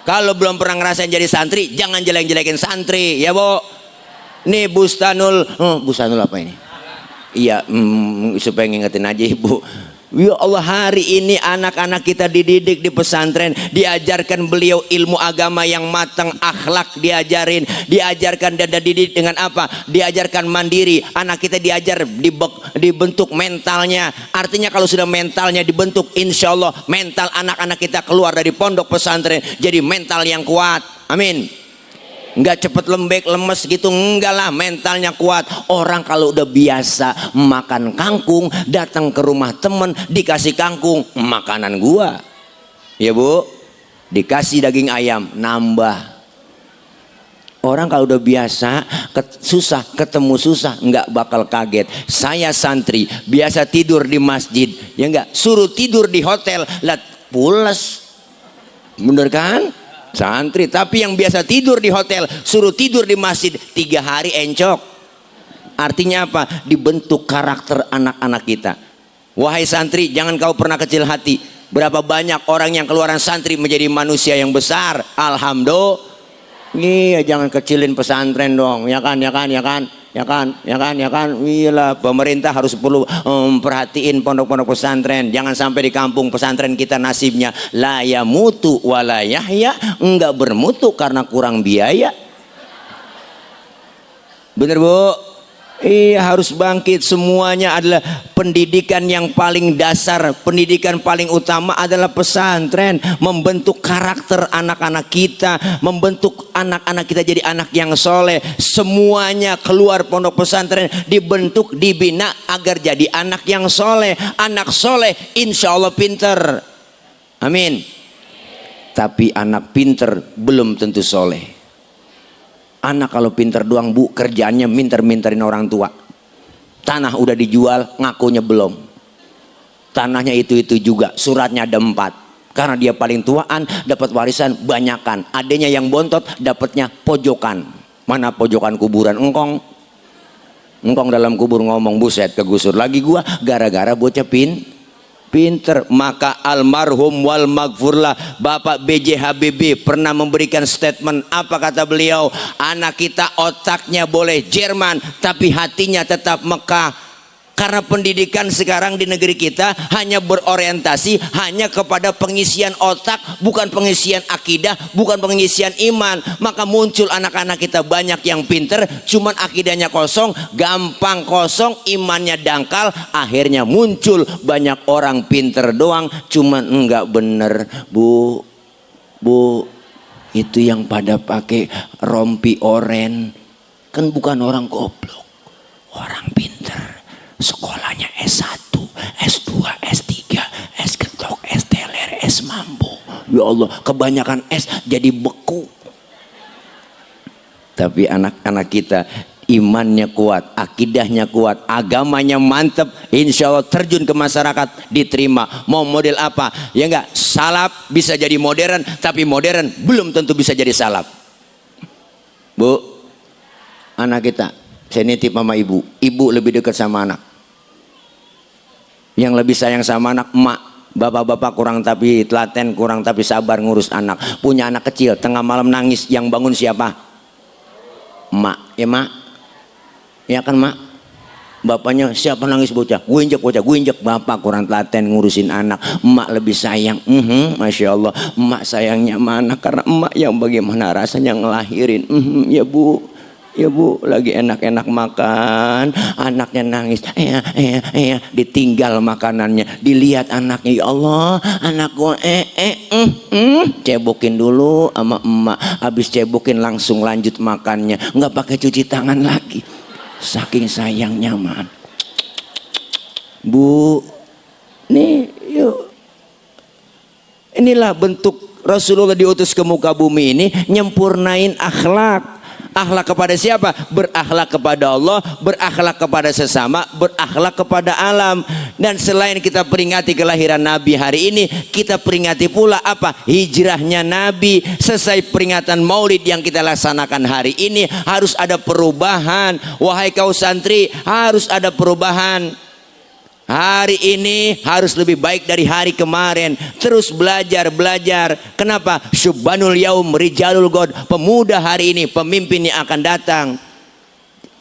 Kalau belum pernah ngerasain jadi santri, jangan jelek-jelekin santri, ya Bu. Nih Bustanul, Bustanul apa ini? Iya, supaya ngingetin aja Ibu. Ya Allah, hari ini anak-anak kita dididik di pesantren, diajarkan beliau ilmu agama yang matang, akhlak diajarkan dan dididik dengan apa? Diajarkan mandiri. Anak kita diajar dibentuk mentalnya. Artinya kalau sudah mentalnya dibentuk, insya Allah mental anak-anak kita keluar dari pondok pesantren jadi mental yang kuat. Amin. Nggak cepet lembek, lemes gitu, enggak lah, mentalnya kuat. Orang kalau udah biasa makan kangkung, datang ke rumah temen dikasih kangkung, makanan gua, ya Bu, dikasih daging ayam, nambah. Orang kalau udah biasa susah ketemu susah, nggak bakal kaget. Saya santri biasa tidur di masjid, ya enggak, suruh tidur di hotel, lihat pules, bener kan? Santri, tapi yang biasa tidur di hotel suruh tidur di masjid 3 hari encok. Artinya apa? Dibentuk karakter anak-anak kita. Wahai santri, jangan kau pernah kecil hati. Berapa banyak orang yang keluaran santri menjadi manusia yang besar. Alhamdulillah. Iya, jangan kecilin pesantren dong. Ya kan, ya kan, ya kan, ya kan, ya kan, ya kan. Iyalah, pemerintah harus perlu perhatiin pondok-pondok pesantren. Jangan sampai di kampung pesantren kita nasibnya la ya mutu wala yahya, enggak bermutu karena kurang biaya. Bener Bu? Iya, harus bangkit. Semuanya adalah pendidikan yang paling dasar, pendidikan paling utama adalah pesantren. Membentuk karakter anak-anak kita, membentuk anak-anak kita jadi anak yang soleh. Semuanya keluar pondok pesantren dibentuk, dibina agar jadi anak yang soleh. Anak soleh insya Allah pinter, amin. Tapi anak pinter belum tentu soleh. Anak kalau pinter doang Bu, kerjaannya minter-minterin orang tua. Tanah udah dijual, ngakunya belum. Tanahnya itu-itu juga, suratnya ada 4. Karena dia paling tuaan, dapat warisan banyakan. Adanya yang bontot, dapatnya pojokan. Mana pojokan kuburan? Engkong dalam kubur ngomong, buset kegusur lagi gua gara-gara bocah pinter. Maka almarhum wal maghfurlah Bapak B.J. Habibie pernah memberikan statement. Apa kata beliau? Anak kita otaknya boleh Jerman tapi hatinya tetap Mekah. Karena pendidikan sekarang di negeri kita hanya berorientasi hanya kepada pengisian otak, bukan pengisian akidah, bukan pengisian iman. Maka muncul anak-anak kita banyak yang pinter, cuman akidahnya kosong, gampang kosong, imannya dangkal. Akhirnya muncul banyak orang pinter doang, cuman enggak bener. Bu, itu yang pada pakai rompi oren kan bukan orang goblok, orang pinter. Sekolahnya S1, S2, S3, S ketok, S teler, S mambo. Ya Allah, kebanyakan S jadi beku. Tapi anak-anak kita imannya kuat, akidahnya kuat, agamanya mantep, insya Allah terjun ke masyarakat diterima. Mau model apa? Ya enggak, salaf bisa jadi modern, tapi modern belum tentu bisa jadi salaf. Bu, anak kita, saya nitip sama ibu lebih dekat sama anak. Yang lebih sayang sama anak emak. Bapak-bapak kurang tapi telaten, kurang tapi sabar ngurus anak. Punya anak kecil tengah malam nangis, yang bangun siapa? Emak. Ya mak? Ya kan mak? Bapaknya, siapa nangis bocah? Gue injek bocah, gue injek. Bapak kurang telaten ngurusin anak. Emak lebih sayang. Masya Allah, emak sayangnya sama anak karena emak yang bagaimana rasanya ngelahirin. Ya bu, ya bu, lagi enak-enak makan, anaknya nangis, ditinggal makanannya, dilihat anaknya, ya Allah, anak gue, cebokin dulu sama emak, habis cebokin langsung lanjut makannya, nggak pakai cuci tangan lagi, saking sayangnya man. Bu, nih, yuk, inilah bentuk Rasulullah diutus ke muka bumi ini, nyempurnain akhlak. Akhlak kepada siapa? Berakhlak kepada Allah, berakhlak kepada sesama, berakhlak kepada alam. Dan selain kita peringati kelahiran Nabi hari ini, kita peringati pula apa? Hijrahnya Nabi. Selesai peringatan Maulid yang kita laksanakan hari ini, harus ada perubahan. Wahai kau santri, harus ada perubahan. Hari ini harus lebih baik dari hari kemarin. Terus belajar. Kenapa? Syubbanul yaum rijalul god. Pemuda hari ini, pemimpin yang akan datang.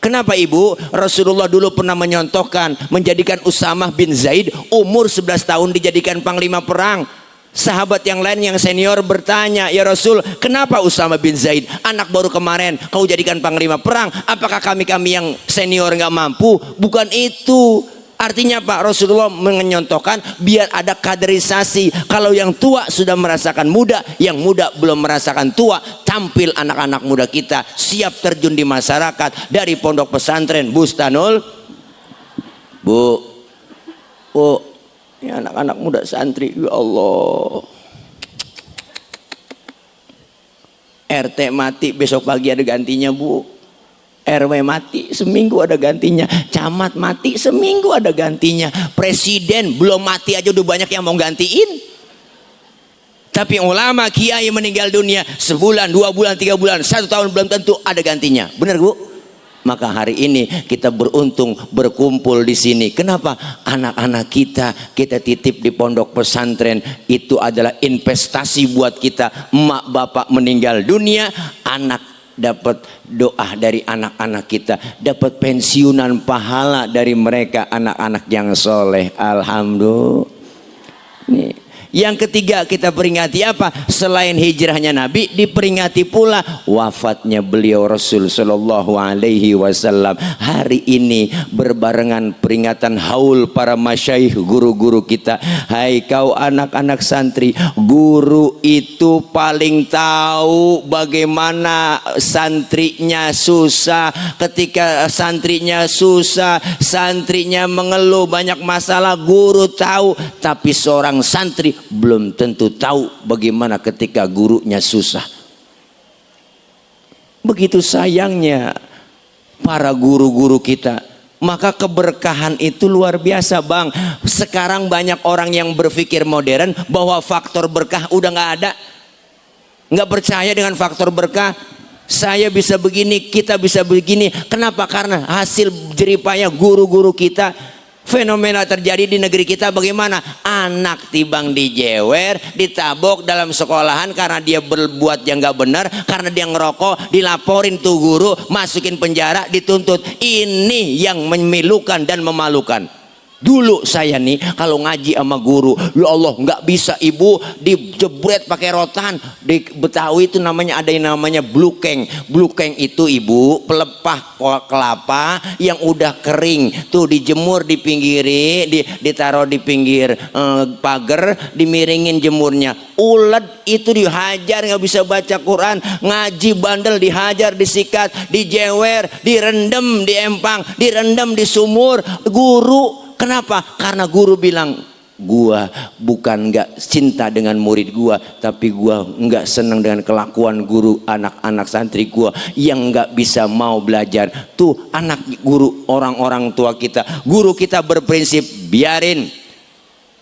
Kenapa ibu? Rasulullah dulu pernah menyontohkan, menjadikan Usamah bin Zaid umur 11 tahun dijadikan panglima perang. Sahabat yang lain yang senior bertanya, ya Rasul, kenapa Usamah bin Zaid, anak baru kemarin kau jadikan panglima perang? Apakah kami yang senior nggak mampu? Bukan itu. Artinya Pak, Rasulullah menyontohkan biar ada kaderisasi. Kalau yang tua sudah merasakan muda, yang muda belum merasakan tua. Tampil anak-anak muda kita siap terjun di masyarakat dari pondok pesantren Bustanul. Bu, ini anak-anak muda santri, ya Allah. RT mati besok pagi ada gantinya bu. RW mati seminggu ada gantinya, camat mati seminggu ada gantinya, presiden belum mati aja udah banyak yang mau gantiin. Tapi ulama kiai meninggal dunia sebulan, 2 bulan, 3 bulan, 1 tahun belum tentu ada gantinya. Benar bu? Maka hari ini kita beruntung berkumpul di sini. Kenapa? Anak-anak kita titip di pondok pesantren, itu adalah investasi buat kita. Emak bapak meninggal dunia, anak dapat doa dari anak-anak kita, dapat pensiunan pahala dari mereka, anak-anak yang soleh. Alhamdulillah. Nih. Yang ketiga kita peringati apa? Selain hijrahnya Nabi, diperingati pula wafatnya beliau Rasul Shallallahu Alaihi Wasallam. Hari ini berbarengan peringatan haul para masyaikh, guru-guru kita. Hai kau anak-anak santri, guru itu paling tahu bagaimana santrinya susah. Ketika santrinya susah, santrinya mengeluh banyak masalah, guru tahu. Tapi seorang santri belum tentu tahu bagaimana ketika gurunya susah. Begitu sayangnya para guru-guru kita. Maka keberkahan itu luar biasa, Bang. Sekarang banyak orang yang berpikir modern bahwa faktor berkah udah nggak ada, nggak percaya dengan faktor berkah. Saya bisa begini, kita bisa begini. Kenapa? Karena hasil jeripaya guru-guru kita. Fenomena terjadi di negeri kita bagaimana? Anak tibang dijewer, ditabok dalam sekolahan karena dia berbuat yang gak benar, karena dia ngerokok, dilaporin tuh guru, masukin penjara, dituntut. Ini yang memilukan dan memalukan. Dulu saya nih kalau ngaji sama guru, ya Allah nggak bisa ibu dijebret pakai rotan. Di Betawi itu namanya ada yang namanya blukeng. Blukeng itu ibu pelepah kelapa yang udah kering tuh dijemur di pinggiri, ditaruh di pinggir pagar, dimiringin jemurnya. Ulet itu dihajar, nggak bisa baca Quran, ngaji bandel dihajar, disikat, dijewer, direndam di empang, direndam di sumur. Guru kenapa? Karena guru bilang, gua bukan nggak cinta dengan murid gua, tapi gua nggak senang dengan kelakuan guru anak-anak santri gua yang nggak bisa mau belajar. Tuh anak guru, orang-orang tua kita, guru kita berprinsip, biarin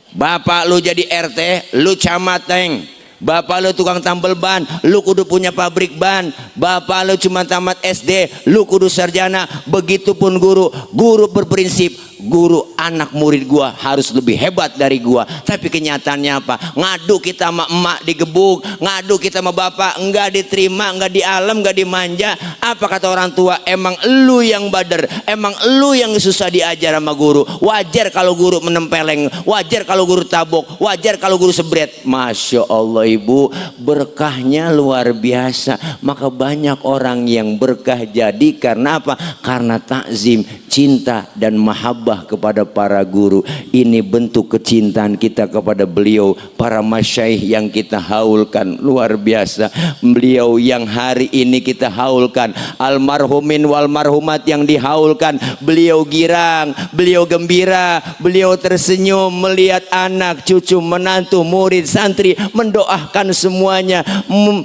bapak lu jadi RT, lu camat teng. Bapak lu tukang tambal ban, lu kudu punya pabrik ban. Bapak lu cuma tamat SD, lu kudu sarjana. Begitupun guru. Guru berprinsip, guru anak murid gua harus lebih hebat dari gua. Tapi kenyataannya apa? Ngadu kita sama emak digebuk, ngadu kita sama bapak enggak diterima, enggak dialem, enggak dimanja. Apa kata orang tua? Emang lu yang bader, emang lu yang susah diajar sama guru. Wajar kalau guru menempeleng, wajar kalau guru tabok, wajar kalau guru sebret. Masya Allah ibu, berkahnya luar biasa. Maka banyak orang yang berkah jadi karena apa? Karena takzim, cinta dan mahabbah kepada para guru. Ini bentuk kecintaan kita kepada beliau, para masyaikh yang kita haulkan luar biasa. Beliau yang hari ini kita haulkan, almarhumin wal marhumat yang dihaulkan. Beliau girang, beliau gembira, beliau tersenyum melihat anak, cucu, menantu, murid, santri mendoakan semuanya.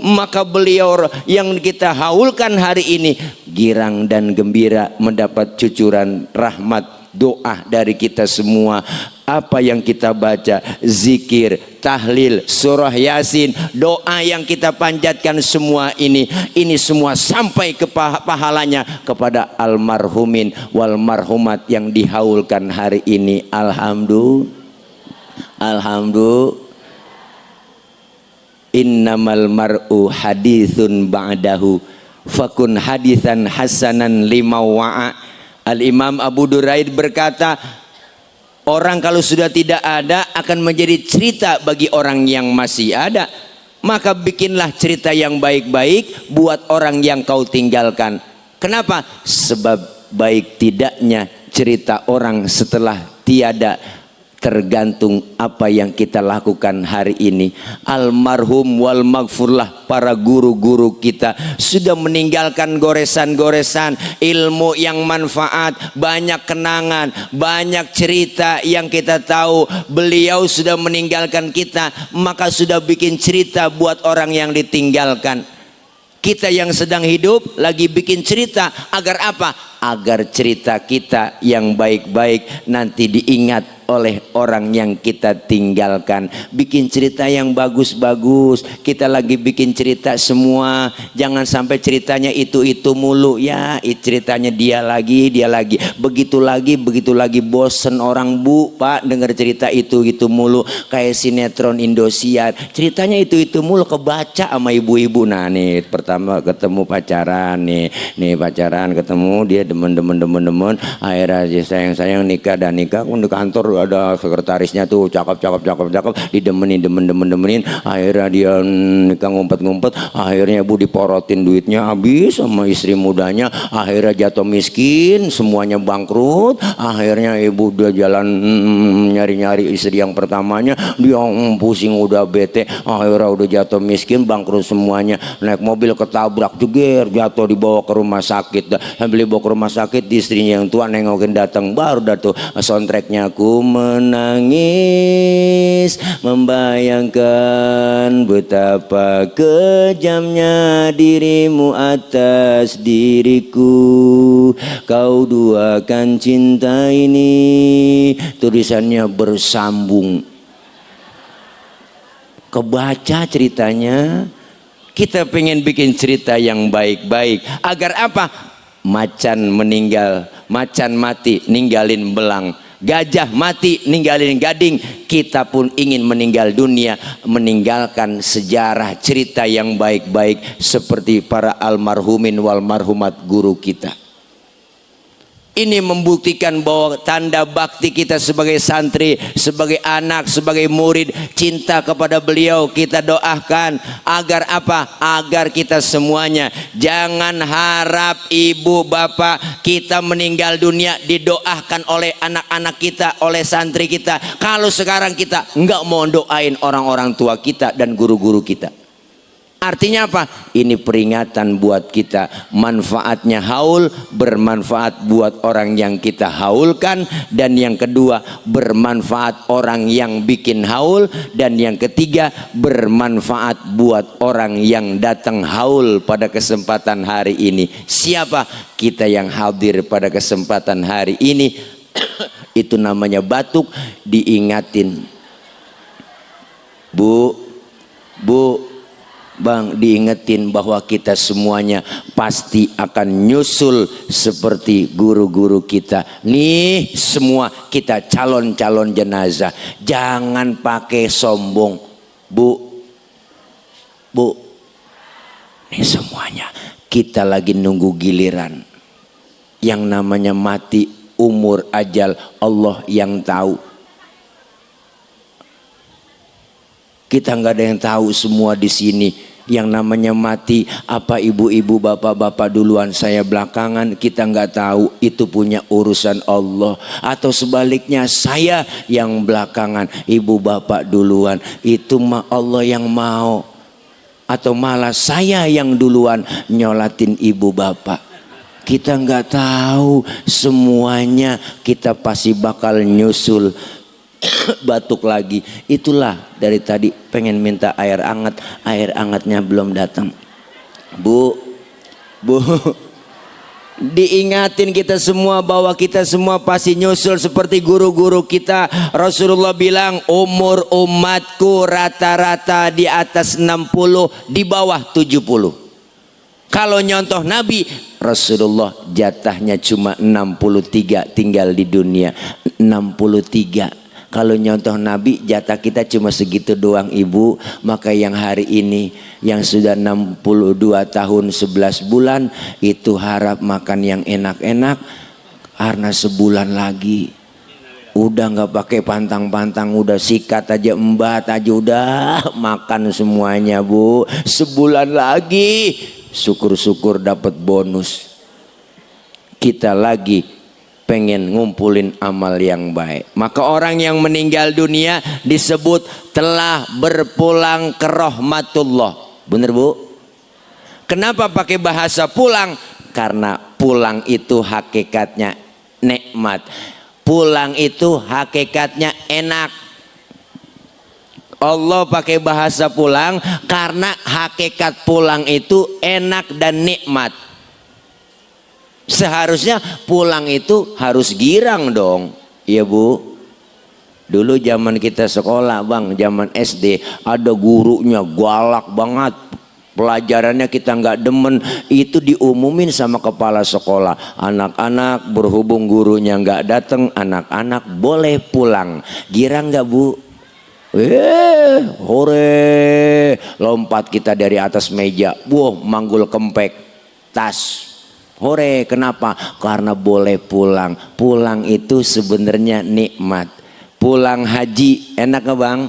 Maka beliau yang kita haulkan hari ini girang dan gembira mendapat cucuran rahmat doa dari kita semua. Apa yang kita baca, zikir, tahlil, surah yasin, doa yang kita panjatkan semua ini semua sampai ke pahalanya kepada almarhumin wal marhumat yang dihaulkan hari ini. Alhamdulillah, alhamdulillah. Innamal mar'u hadithun ba'dahu fakun hadithan hasanan lima wa'a. Al-Imam Abu Duraid berkata, orang kalau sudah tidak ada akan menjadi cerita bagi orang yang masih ada. Maka bikinlah cerita yang baik-baik buat orang yang kau tinggalkan. Kenapa? Sebab baik tidaknya cerita orang setelah tiada tergantung apa yang kita lakukan hari ini. Almarhum wal maghfurlah para guru-guru kita sudah meninggalkan goresan-goresan ilmu yang manfaat, banyak kenangan, banyak cerita yang kita tahu. Beliau sudah meninggalkan kita, maka sudah bikin cerita buat orang yang ditinggalkan. Kita yang sedang hidup lagi bikin cerita agar apa? agar cerita kita yang baik-baik nanti diingat oleh orang yang kita tinggalkan. Bikin cerita yang bagus-bagus. Kita lagi bikin cerita semua, jangan sampai ceritanya itu mulu. Ya ceritanya dia lagi begitu lagi, bosen orang bu pak dengar cerita itu mulu. Kayak sinetron Indosiar, ceritanya itu mulu, kebaca sama ibu-ibu. Nah nih pertama ketemu pacaran, nih pacaran ketemu, dia demen, akhirnya sayang nikah di kantor ada sekretarisnya tuh cakep, demenin, akhirnya dia nikah ngumpet, akhirnya ibu diporotin duitnya habis sama istri mudanya, akhirnya jatuh miskin, semuanya bangkrut, akhirnya ibu udah jalan nyari istri yang pertamanya, dia pusing udah bete, akhirnya udah jatuh miskin, bangkrut semuanya, naik mobil ketabrak juga, jatuh dibawa ke rumah sakit, sambil dibawa ke rumah sakit, istrinya yang tua nengokin datang, baru dah tuh soundtracknya, aku menangis membayangkan betapa kejamnya dirimu atas diriku, kau duakan cinta ini. Tulisannya bersambung, kebaca ceritanya. Kita pengen bikin cerita yang baik-baik agar apa? Macan meninggal, macan mati ninggalin belang, gajah mati ninggalin gading. Kita pun ingin meninggal dunia meninggalkan sejarah cerita yang baik-baik seperti para almarhumin wal marhumat guru kita. Ini membuktikan bahwa tanda bakti kita sebagai santri, sebagai anak, sebagai murid, cinta kepada beliau. Kita doakan agar apa? Agar kita semuanya jangan harap ibu bapak kita meninggal dunia didoakan oleh anak-anak kita, oleh santri kita. Kalau sekarang kita enggak mau doain orang-orang tua kita dan guru-guru kita. Artinya apa? Ini peringatan buat kita. Manfaatnya haul, bermanfaat buat orang yang kita haulkan. Dan yang kedua, bermanfaat orang yang bikin haul. Dan yang ketiga, bermanfaat buat orang yang datang haul pada kesempatan hari ini. Siapa? Kita yang hadir pada kesempatan hari ini. Itu namanya batuk, diingatin. Bu, Bang, diingetin bahwa kita semuanya pasti akan nyusul seperti guru-guru kita. Nih semua kita calon-calon jenazah. Jangan pakai sombong. Bu, nih semuanya kita lagi nunggu giliran. Yang namanya mati, umur, ajal, Allah yang tahu. Kita nggak ada yang tahu semua di sini. Yang namanya mati, apa ibu-ibu bapak-bapak duluan, saya belakangan, kita nggak tahu. Itu punya urusan Allah. Atau sebaliknya, saya yang belakangan, ibu bapak duluan, itu mah Allah yang mau. Atau malah saya yang duluan nyolatin ibu bapak. Kita nggak tahu semuanya. Kita pasti bakal nyusul. Batuk lagi. Itulah dari tadi pengen minta air hangat, air hangatnya belum datang. Bu, diingatin kita semua bahwa kita semua pasti nyusul seperti guru-guru kita. Rasulullah bilang umur umatku rata-rata di atas 60, di bawah 70. Kalau nyontoh Nabi, Rasulullah jatahnya cuma 63 tinggal di dunia. 63. Kalau nyontoh Nabi, jatah kita cuma segitu doang ibu. Maka yang hari ini, yang sudah 62 tahun 11 bulan, itu harap makan yang enak-enak. Karena sebulan lagi, udah nggak pakai pantang-pantang, udah sikat aja, embat aja, udah makan semuanya bu. Sebulan lagi, syukur-syukur dapat bonus. Kita lagi pengen ngumpulin amal yang baik. Maka orang yang meninggal dunia disebut telah berpulang ke rahmatullah. Bener bu? Kenapa pakai bahasa pulang? Karena pulang itu hakikatnya nikmat. Pulang itu hakikatnya enak. Allah pakai bahasa pulang karena hakikat pulang itu enak dan nikmat. Seharusnya pulang itu harus girang dong. Iya Bu. Dulu zaman kita sekolah bang, zaman SD, ada gurunya galak banget. Pelajarannya kita nggak demen, itu diumumin sama kepala sekolah. Anak-anak berhubung gurunya nggak datang, anak-anak boleh pulang. Girang nggak Bu? Hore, lompat kita dari atas meja, manggul kempek, tas. Hore, kenapa? Karena boleh pulang. Pulang itu sebenarnya nikmat. Pulang haji enak gak bang?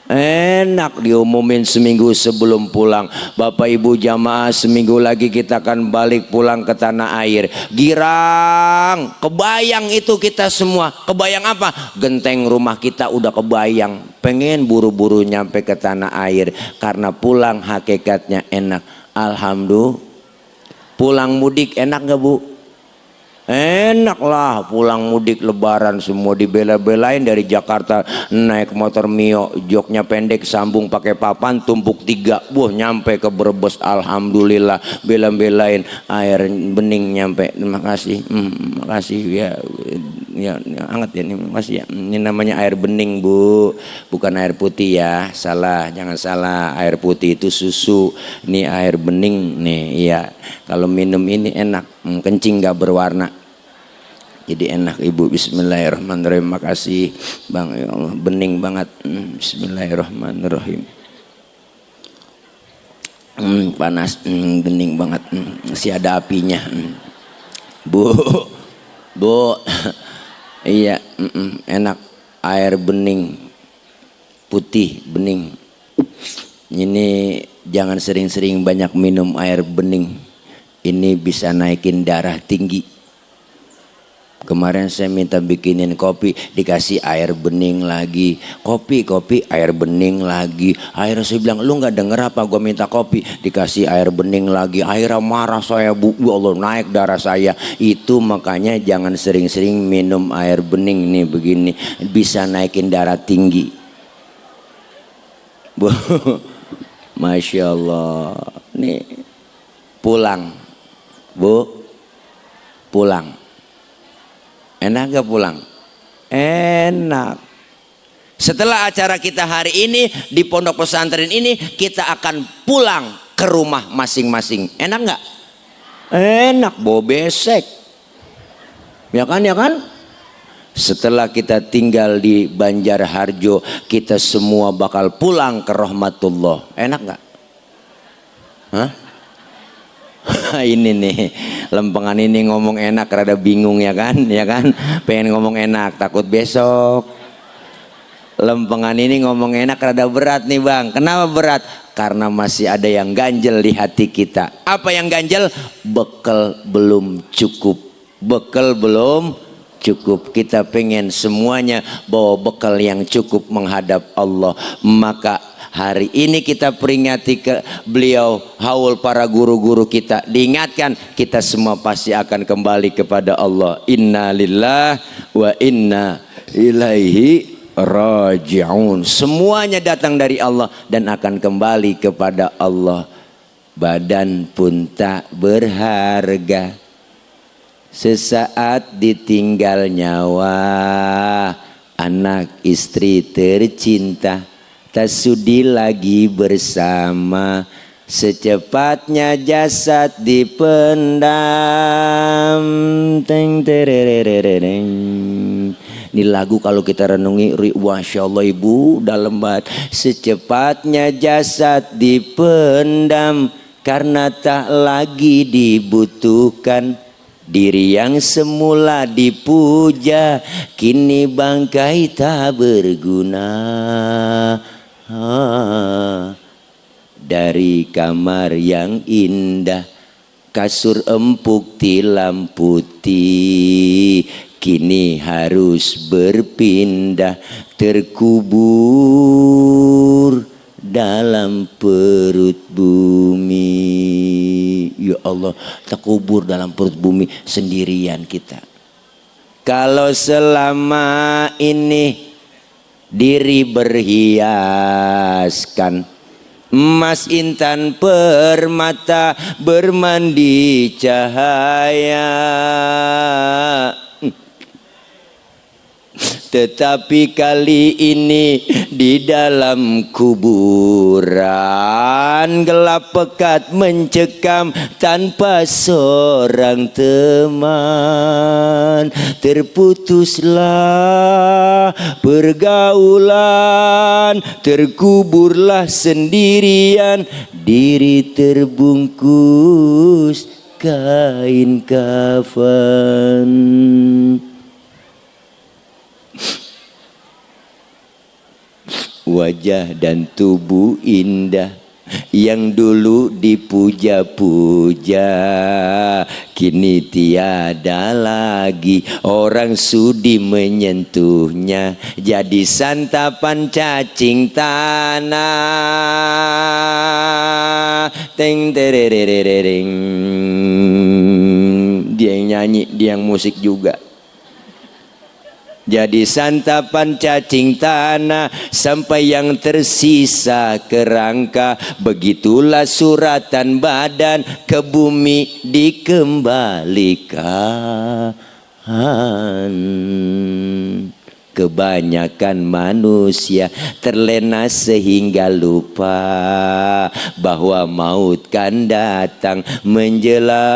Enak, diumumin seminggu sebelum pulang. Bapak ibu jamaah, seminggu lagi kita akan balik pulang ke tanah air. Girang, kebayang itu kita semua. Kebayang apa? Genteng rumah kita udah kebayang. Pengen buru-buru nyampe ke tanah air. Karena pulang hakikatnya enak. Alhamdulillah. Pulang mudik enak gak Bu? Enak lah, pulang mudik lebaran semua dibela-belain dari Jakarta naik motor Mio, joknya pendek sambung pakai papan tumpuk 3, nyampe ke Brebes. Alhamdulillah, bela-belain air bening nyampe. Terima kasih, makasih ya, hangat ya, ini makasih ya. Ini namanya air bening Bu, bukan air putih ya, salah, jangan salah. Air putih itu susu, ini air bening nih, iya. Kalau minum ini enak, kencing gak berwarna, jadi enak Ibu. Bismillahirrahmanirrahim. Makasih Bang, ya Allah, bening banget. Bismillahirrahmanirrahim. Panas, bening banget, masih ada apinya. Bu iya, enak air bening putih bening. Ini jangan sering-sering banyak minum air bening, ini bisa naikin darah tinggi. Kemarin saya minta bikinin kopi, dikasih air bening lagi. Kopi air bening lagi. Akhirnya saya bilang, lu gak denger apa gue minta kopi? Dikasih air bening lagi. Akhirnya marah saya Bu, ya Allah, naik darah saya. Itu makanya jangan sering-sering minum air bening nih begini, bisa naikin darah tinggi Bu. Masya Allah. Nih pulang Bu, pulang. Enak gak pulang? Enak. Setelah acara kita hari ini di pondok pesantren ini, kita akan pulang ke rumah masing-masing. Enak gak? Enak, bawa besek. Ya kan? Setelah kita tinggal di Banjarharjo, kita semua bakal pulang ke rahmatullah. Enak gak? Hah? Ini nih lempengan ini ngomong enak rada bingung ya kan, pengen ngomong enak takut besok. Lempengan ini ngomong enak rada berat nih bang. Kenapa berat? Karena masih ada yang ganjel di hati kita. Apa yang ganjel? Bekal belum cukup. Kita pengen semuanya bawa bekal yang cukup menghadap Allah. Maka hari ini kita peringati ke beliau, haul para guru-guru kita, diingatkan kita semua pasti akan kembali kepada Allah. Inna lillahi wa inna ilaihi raji'un. Semuanya datang dari Allah dan akan kembali kepada Allah. Badan pun tak berharga, sesaat ditinggal nyawa. Anak istri tercinta tak sudi lagi bersama, secepatnya jasad dipendam. Ini lagu kalau kita renungi, Masya Allah Ibu, dalam banget. Secepatnya jasad dipendam karena tak lagi dibutuhkan. Diri yang semula dipuja kini bangkai tak berguna. Dari kamar yang indah, kasur empuk tilam putih, kini harus berpindah, terkubur dalam perut bumi. Ya Allah, terkubur dalam perut bumi sendirian kita. Kalau selama ini diri berhiaskan emas intan permata bermandi cahaya. Tetapi kali ini di dalam kuburan gelap pekat mencekam tanpa seorang teman. Terputuslah pergaulan, terkuburlah sendirian, diri terbungkus kain kafan. Wajah dan tubuh indah yang dulu dipuja-puja, kini tiada lagi orang sudi menyentuhnya. Jadi santapan cacing tanah. Teng terererering. Dia yang nyanyi, dia yang musik juga. Jadi santapan cacing tanah sampai yang tersisa kerangka. Begitulah suratan badan ke bumi dikembalikan. Kebanyakan manusia terlena sehingga lupa bahwa maut kan datang menjelang.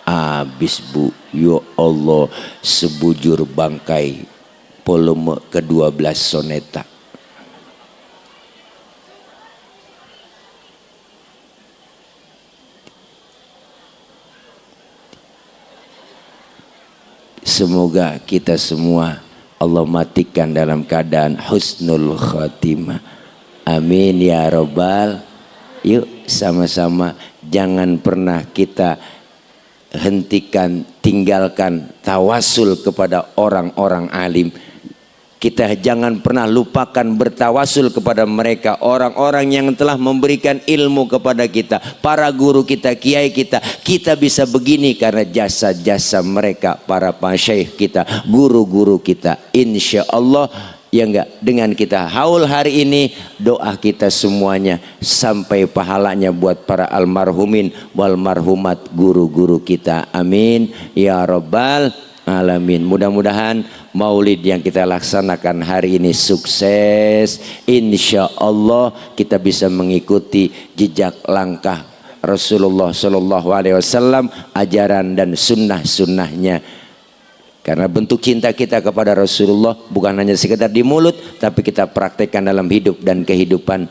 Habis bu, ya Allah, sebujur bangkai volume ke-12 soneta. Semoga kita semua Allah matikan dalam keadaan husnul khatimah. Amin ya robbal. Yuk sama-sama, jangan pernah kita hentikan, tinggalkan tawasul kepada orang-orang alim. Kita jangan pernah lupakan bertawasul kepada mereka, orang-orang yang telah memberikan ilmu kepada kita, para guru kita, kiai kita. Kita bisa begini karena jasa-jasa mereka, para pasyaikh kita, guru-guru kita. Insya Allah, ya enggak, dengan kita haul hari ini, doa kita semuanya sampai pahalanya buat para almarhumin wal marhumat guru-guru kita. Amin ya rabbal alamin. Mudah-mudahan maulid yang kita laksanakan hari ini sukses. Insya Allah kita bisa mengikuti jejak langkah Rasulullah Shallallahu Alaihi Wasallam, ajaran dan sunnah-sunnahnya. Karena bentuk cinta kita kepada Rasulullah bukan hanya sekedar di mulut, tapi kita praktekkan dalam hidup dan kehidupan.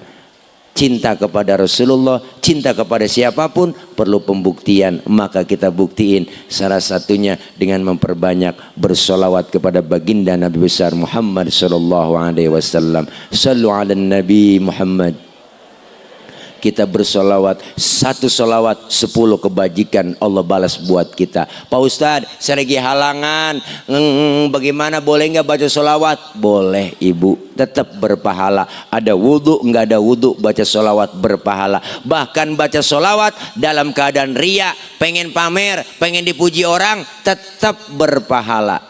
Cinta kepada Rasulullah, cinta kepada siapapun perlu pembuktian. Maka kita buktiin, salah satunya dengan memperbanyak bersolawat kepada baginda Nabi besar Muhammad Sallallahu Alaihi Wasallam. Sallu ala Nabi Muhammad. Kita bersolawat, 1 solawat 10 kebajikan Allah balas buat kita. Pak Ustadz, saya lagi halangan, bagaimana, boleh nggak baca solawat? Boleh ibu, tetap berpahala. Ada wudhu, nggak ada wudhu, baca solawat berpahala. Bahkan baca solawat dalam keadaan ria, pengen pamer, pengen dipuji orang, tetap berpahala.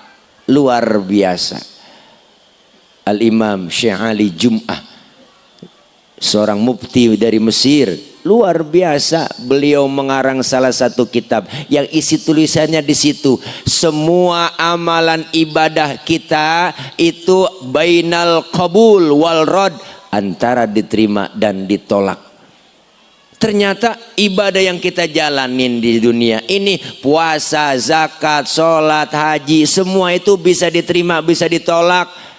Luar biasa. Al-Imam Syekh Ali Jum'ah, seorang mufti dari Mesir, luar biasa. Beliau mengarang salah satu kitab yang isi tulisannya di situ, semua amalan ibadah kita itu bainal qabul wal rad, antara diterima dan ditolak. Ternyata ibadah yang kita jalanin di dunia ini, puasa, zakat, sholat, haji, semua itu bisa diterima, bisa ditolak.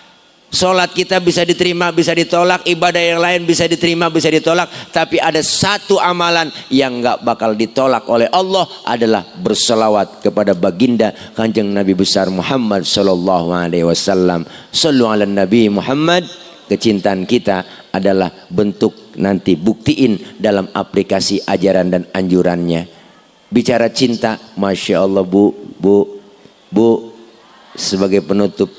Sholat kita bisa diterima, bisa ditolak. Ibadah yang lain bisa diterima, bisa ditolak. Tapi ada satu amalan yang gak bakal ditolak oleh Allah, adalah berselawat kepada baginda Kanjeng Nabi besar Muhammad Sallallahu Alaihi Wasallam. Sallu ala Nabi Muhammad. Kecintaan kita adalah bentuk, nanti buktiin dalam aplikasi ajaran dan anjurannya. Bicara cinta, Masya Allah bu, sebagai penutup,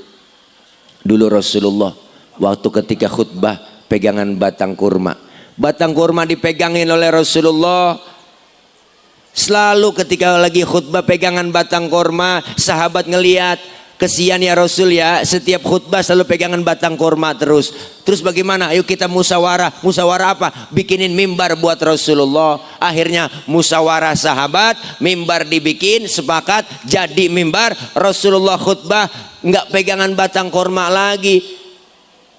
dulu Rasulullah waktu ketika khutbah pegangan batang kurma. Batang kurma dipegangin oleh Rasulullah. Selalu ketika lagi khutbah pegangan batang kurma, sahabat ngelihat Kesian ya Rasul ya, setiap khutbah selalu pegangan batang kurma terus. Terus bagaimana? Ayo kita musyawarah. Musyawarah apa? Bikinin mimbar buat Rasulullah. Akhirnya musyawarah sahabat, mimbar dibikin, sepakat jadi mimbar. Rasulullah khutbah nggak pegangan batang kurma lagi.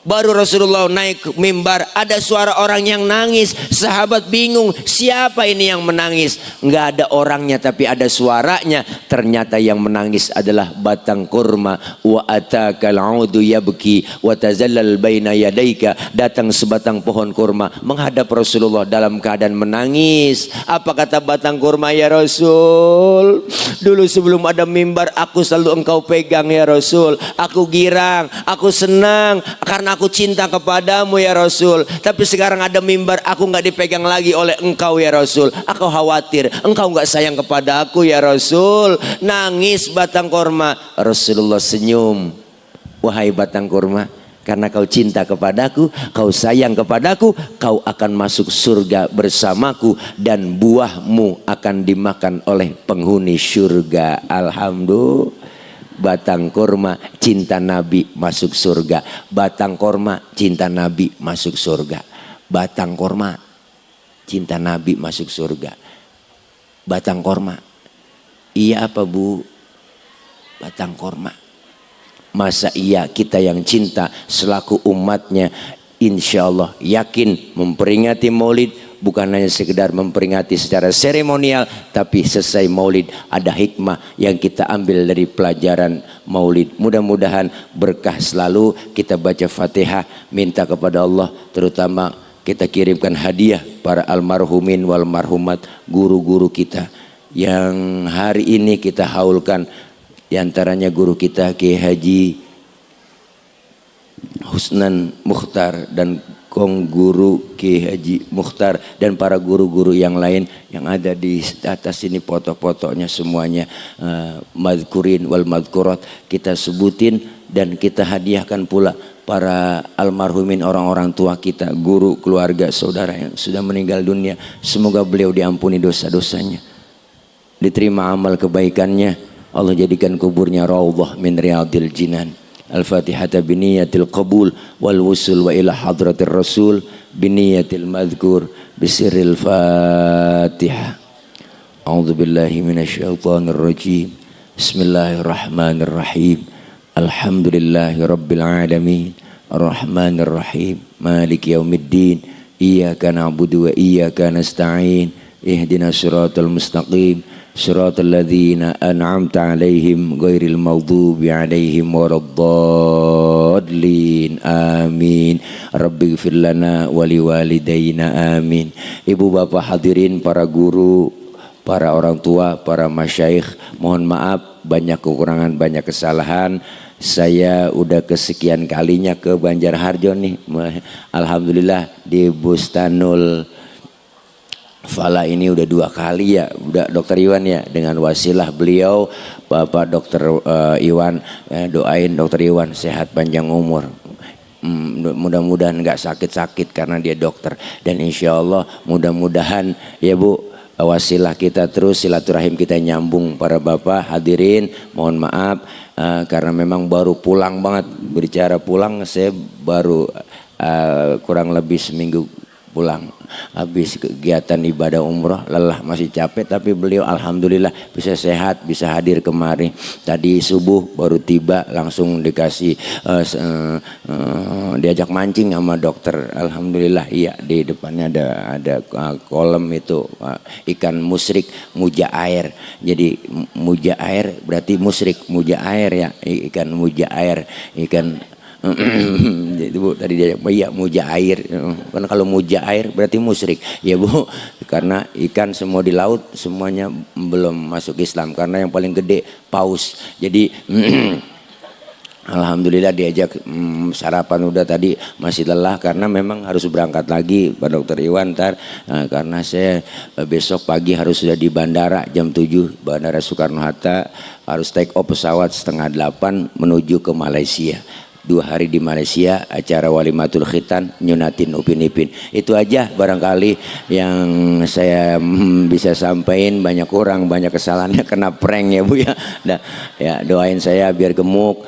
Baru Rasulullah naik mimbar, ada suara orang yang nangis. Sahabat bingung, siapa ini yang menangis? Nggak ada orangnya tapi ada suaranya. Ternyata yang menangis adalah batang kurma. Wa atakal audu yabki wa tazallal baina yadaika. Datang sebatang pohon kurma menghadap Rasulullah dalam keadaan menangis. Apa kata batang kurma? Ya Rasul, dulu sebelum ada mimbar aku selalu engkau pegang ya Rasul. Aku girang, aku senang karena aku cinta kepadamu ya Rasul. Tapi sekarang ada mimbar, aku nggak dipegang lagi oleh engkau ya Rasul. Aku khawatir engkau nggak sayang kepada aku ya Rasul. Nangis batang kurma. Rasulullah senyum. Wahai batang kurma, karena kau cinta kepadaku, kau sayang kepadaku, kau akan masuk surga bersamaku dan buahmu akan dimakan oleh penghuni surga. Alhamdulillah. Batang kurma cinta Nabi masuk surga. Batang kurma cinta Nabi masuk surga. Batang kurma cinta Nabi masuk surga. Batang kurma. Iya apa Bu? Batang kurma. Masa iya kita yang cinta selaku umatnya, insya Allah yakin memperingati maulid bukan hanya sekedar memperingati secara seremonial, tapi selesai maulid ada hikmah yang kita ambil dari pelajaran maulid. Mudah-mudahan berkah selalu. Kita baca Fatihah, minta kepada Allah, terutama kita kirimkan hadiah para almarhumin wal marhumat, guru-guru kita yang hari ini kita haulkan. Di antaranya guru kita Kiai Haji Husnan Mukhtar dan Kong Guru Kiai Haji Mukhtar dan para guru-guru yang lain yang ada di atas ini, foto-fotonya semuanya, madkurin wal madkurat kita sebutin dan kita hadiahkan pula para almarhumin, orang-orang tua kita, guru, keluarga, saudara yang sudah meninggal dunia. Semoga beliau diampuni dosa-dosanya, diterima amal kebaikannya, Allah jadikan kuburnya raudhah min riyadil jinan. Al-Fatihata biniyatil qabul wal wusul wa ila hadratir rasul biniyatil madhkur bisirril Fatihah. A'udzu billahi minasyaitonir rajim. Bismillahirrahmanirrahim. Alhamdulillahi rabbil alamin. Arrahmanir rahim. Maliki yaumiddin. Iyyaka na'budu wa iyyaka nasta'in. Ihdinas siratal mustaqim. Siratal ladzina an'amta 'alaihim ghairil maghdubi 'alaihim waraddallin. Amin. Rabbighfir lana wa liwalidayna. Amin. Ibu bapak hadirin, para guru, para orang tua, para masyayikh, mohon maaf banyak kekurangan, banyak kesalahan. Saya udah kesekian kalinya ke Banjarharjo nih. Alhamdulillah di Bustanul Fala ini udah 2 kali ya, udah Dokter Iwan ya, dengan wasilah beliau Bapak Dokter Iwan, doain Dokter Iwan sehat panjang umur, mudah-mudahan nggak sakit-sakit karena dia dokter, dan insya Allah mudah-mudahan ya Bu, wasilah kita terus, silaturahim kita nyambung. Para bapak hadirin mohon maaf karena memang baru pulang banget, berbicara pulang saya baru kurang lebih seminggu pulang habis kegiatan ibadah umroh, lelah masih capek, tapi beliau alhamdulillah bisa sehat, bisa hadir kemari. Tadi subuh baru tiba, langsung dikasih diajak mancing sama dokter. Alhamdulillah, iya, di depannya ada kolam itu ikan musrik muja air. Jadi muja air berarti musrik, muja air ya, ikan muja air, ikan jadi Bu tadi dia iya muja air, kan kalau muja air berarti musyrik ya Bu, karena ikan semua di laut semuanya belum masuk Islam, karena yang paling gede paus. Jadi alhamdulillah diajak sarapan udah, tadi masih lelah karena memang harus berangkat lagi Pak Dokter Iwan ntar, karena saya besok pagi harus sudah di bandara jam 7, Bandara Soekarno Hatta, harus take off pesawat 7:30 menuju ke Malaysia. 2 hari di Malaysia acara walimatul khitan nyunatin Upin Ipin. Itu aja barangkali yang saya bisa sampaikan. Banyak orang banyak kesalahannya kena prank ya Bu ya. Nah, ya doain saya biar gemuk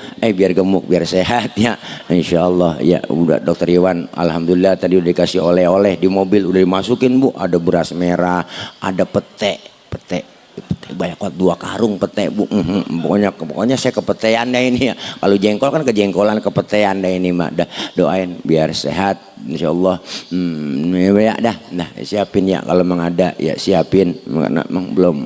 biar sehat ya insyaallah ya. Udah Dokter Iwan alhamdulillah tadi udah dikasih oleh-oleh di mobil, udah dimasukin Bu, ada beras merah, ada pete banyak banget 2 karung pete Bu. Pokoknya saya kepetean deh ini ya. Kalau jengkol kan kejengkolan, kepetean deh ini mak. Dah doain biar sehat insyaallah. Ya dah siapin ya kalau memang ada ya siapin. Memang belum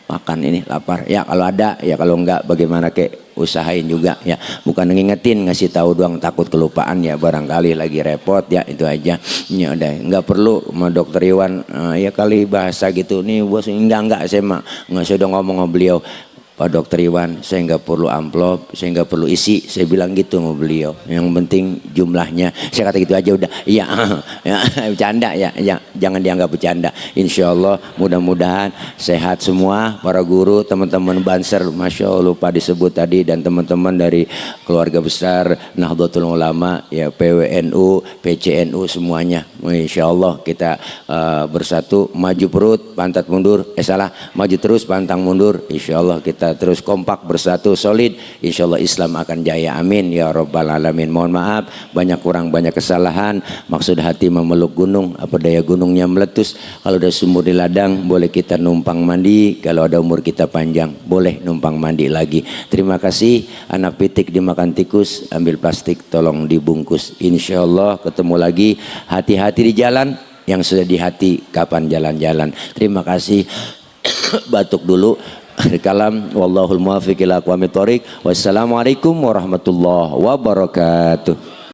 makan ini lapar ya, kalau ada ya, kalau enggak bagaimana kek usahain juga ya, bukan ngingetin ngasih tahu doang, takut kelupaan ya, barangkali lagi repot ya. Itu aja ya udah, nggak perlu sama Dokter Iwan ya kali bahasa gitu nih bos, enggak saya mah nggak, saya udah ngomong sama beliau, Pak Dokter Iwan saya nggak perlu amplop, saya nggak perlu isi, saya bilang gitu sama beliau, yang penting jumlahnya, saya kata gitu aja udah. Iya ya, bercanda ya, jangan dianggap bercanda. Insyaallah mudah-mudahan sehat semua para guru, teman-teman Banser, masya Allah lupa disebut tadi, dan teman-teman dari keluarga besar Nahdlatul Ulama ya, PWNU, PCNU semuanya. Insyaallah kita bersatu, maju perut pantat mundur, maju terus pantang mundur. Insyaallah kita terus kompak bersatu solid, insyaallah Islam akan jaya, amin ya rabbal alamin. Mohon maaf banyak kurang, banyak kesalahan, maksud hati memeluk gunung, apa daya gunungnya meletus. Kalau ada sumur di ladang boleh kita numpang mandi, kalau ada umur kita panjang boleh numpang mandi lagi. Terima kasih. Anak pitik dimakan tikus, ambil plastik tolong dibungkus. Insyaallah ketemu lagi. Hati-hati di jalan, yang sudah di hati kapan jalan-jalan. Terima kasih. Batuk dulu. Kalam wallahul muwaffiq ila aqwamit thoriq. Wassalamualaikum warahmatullahi wabarakatuh.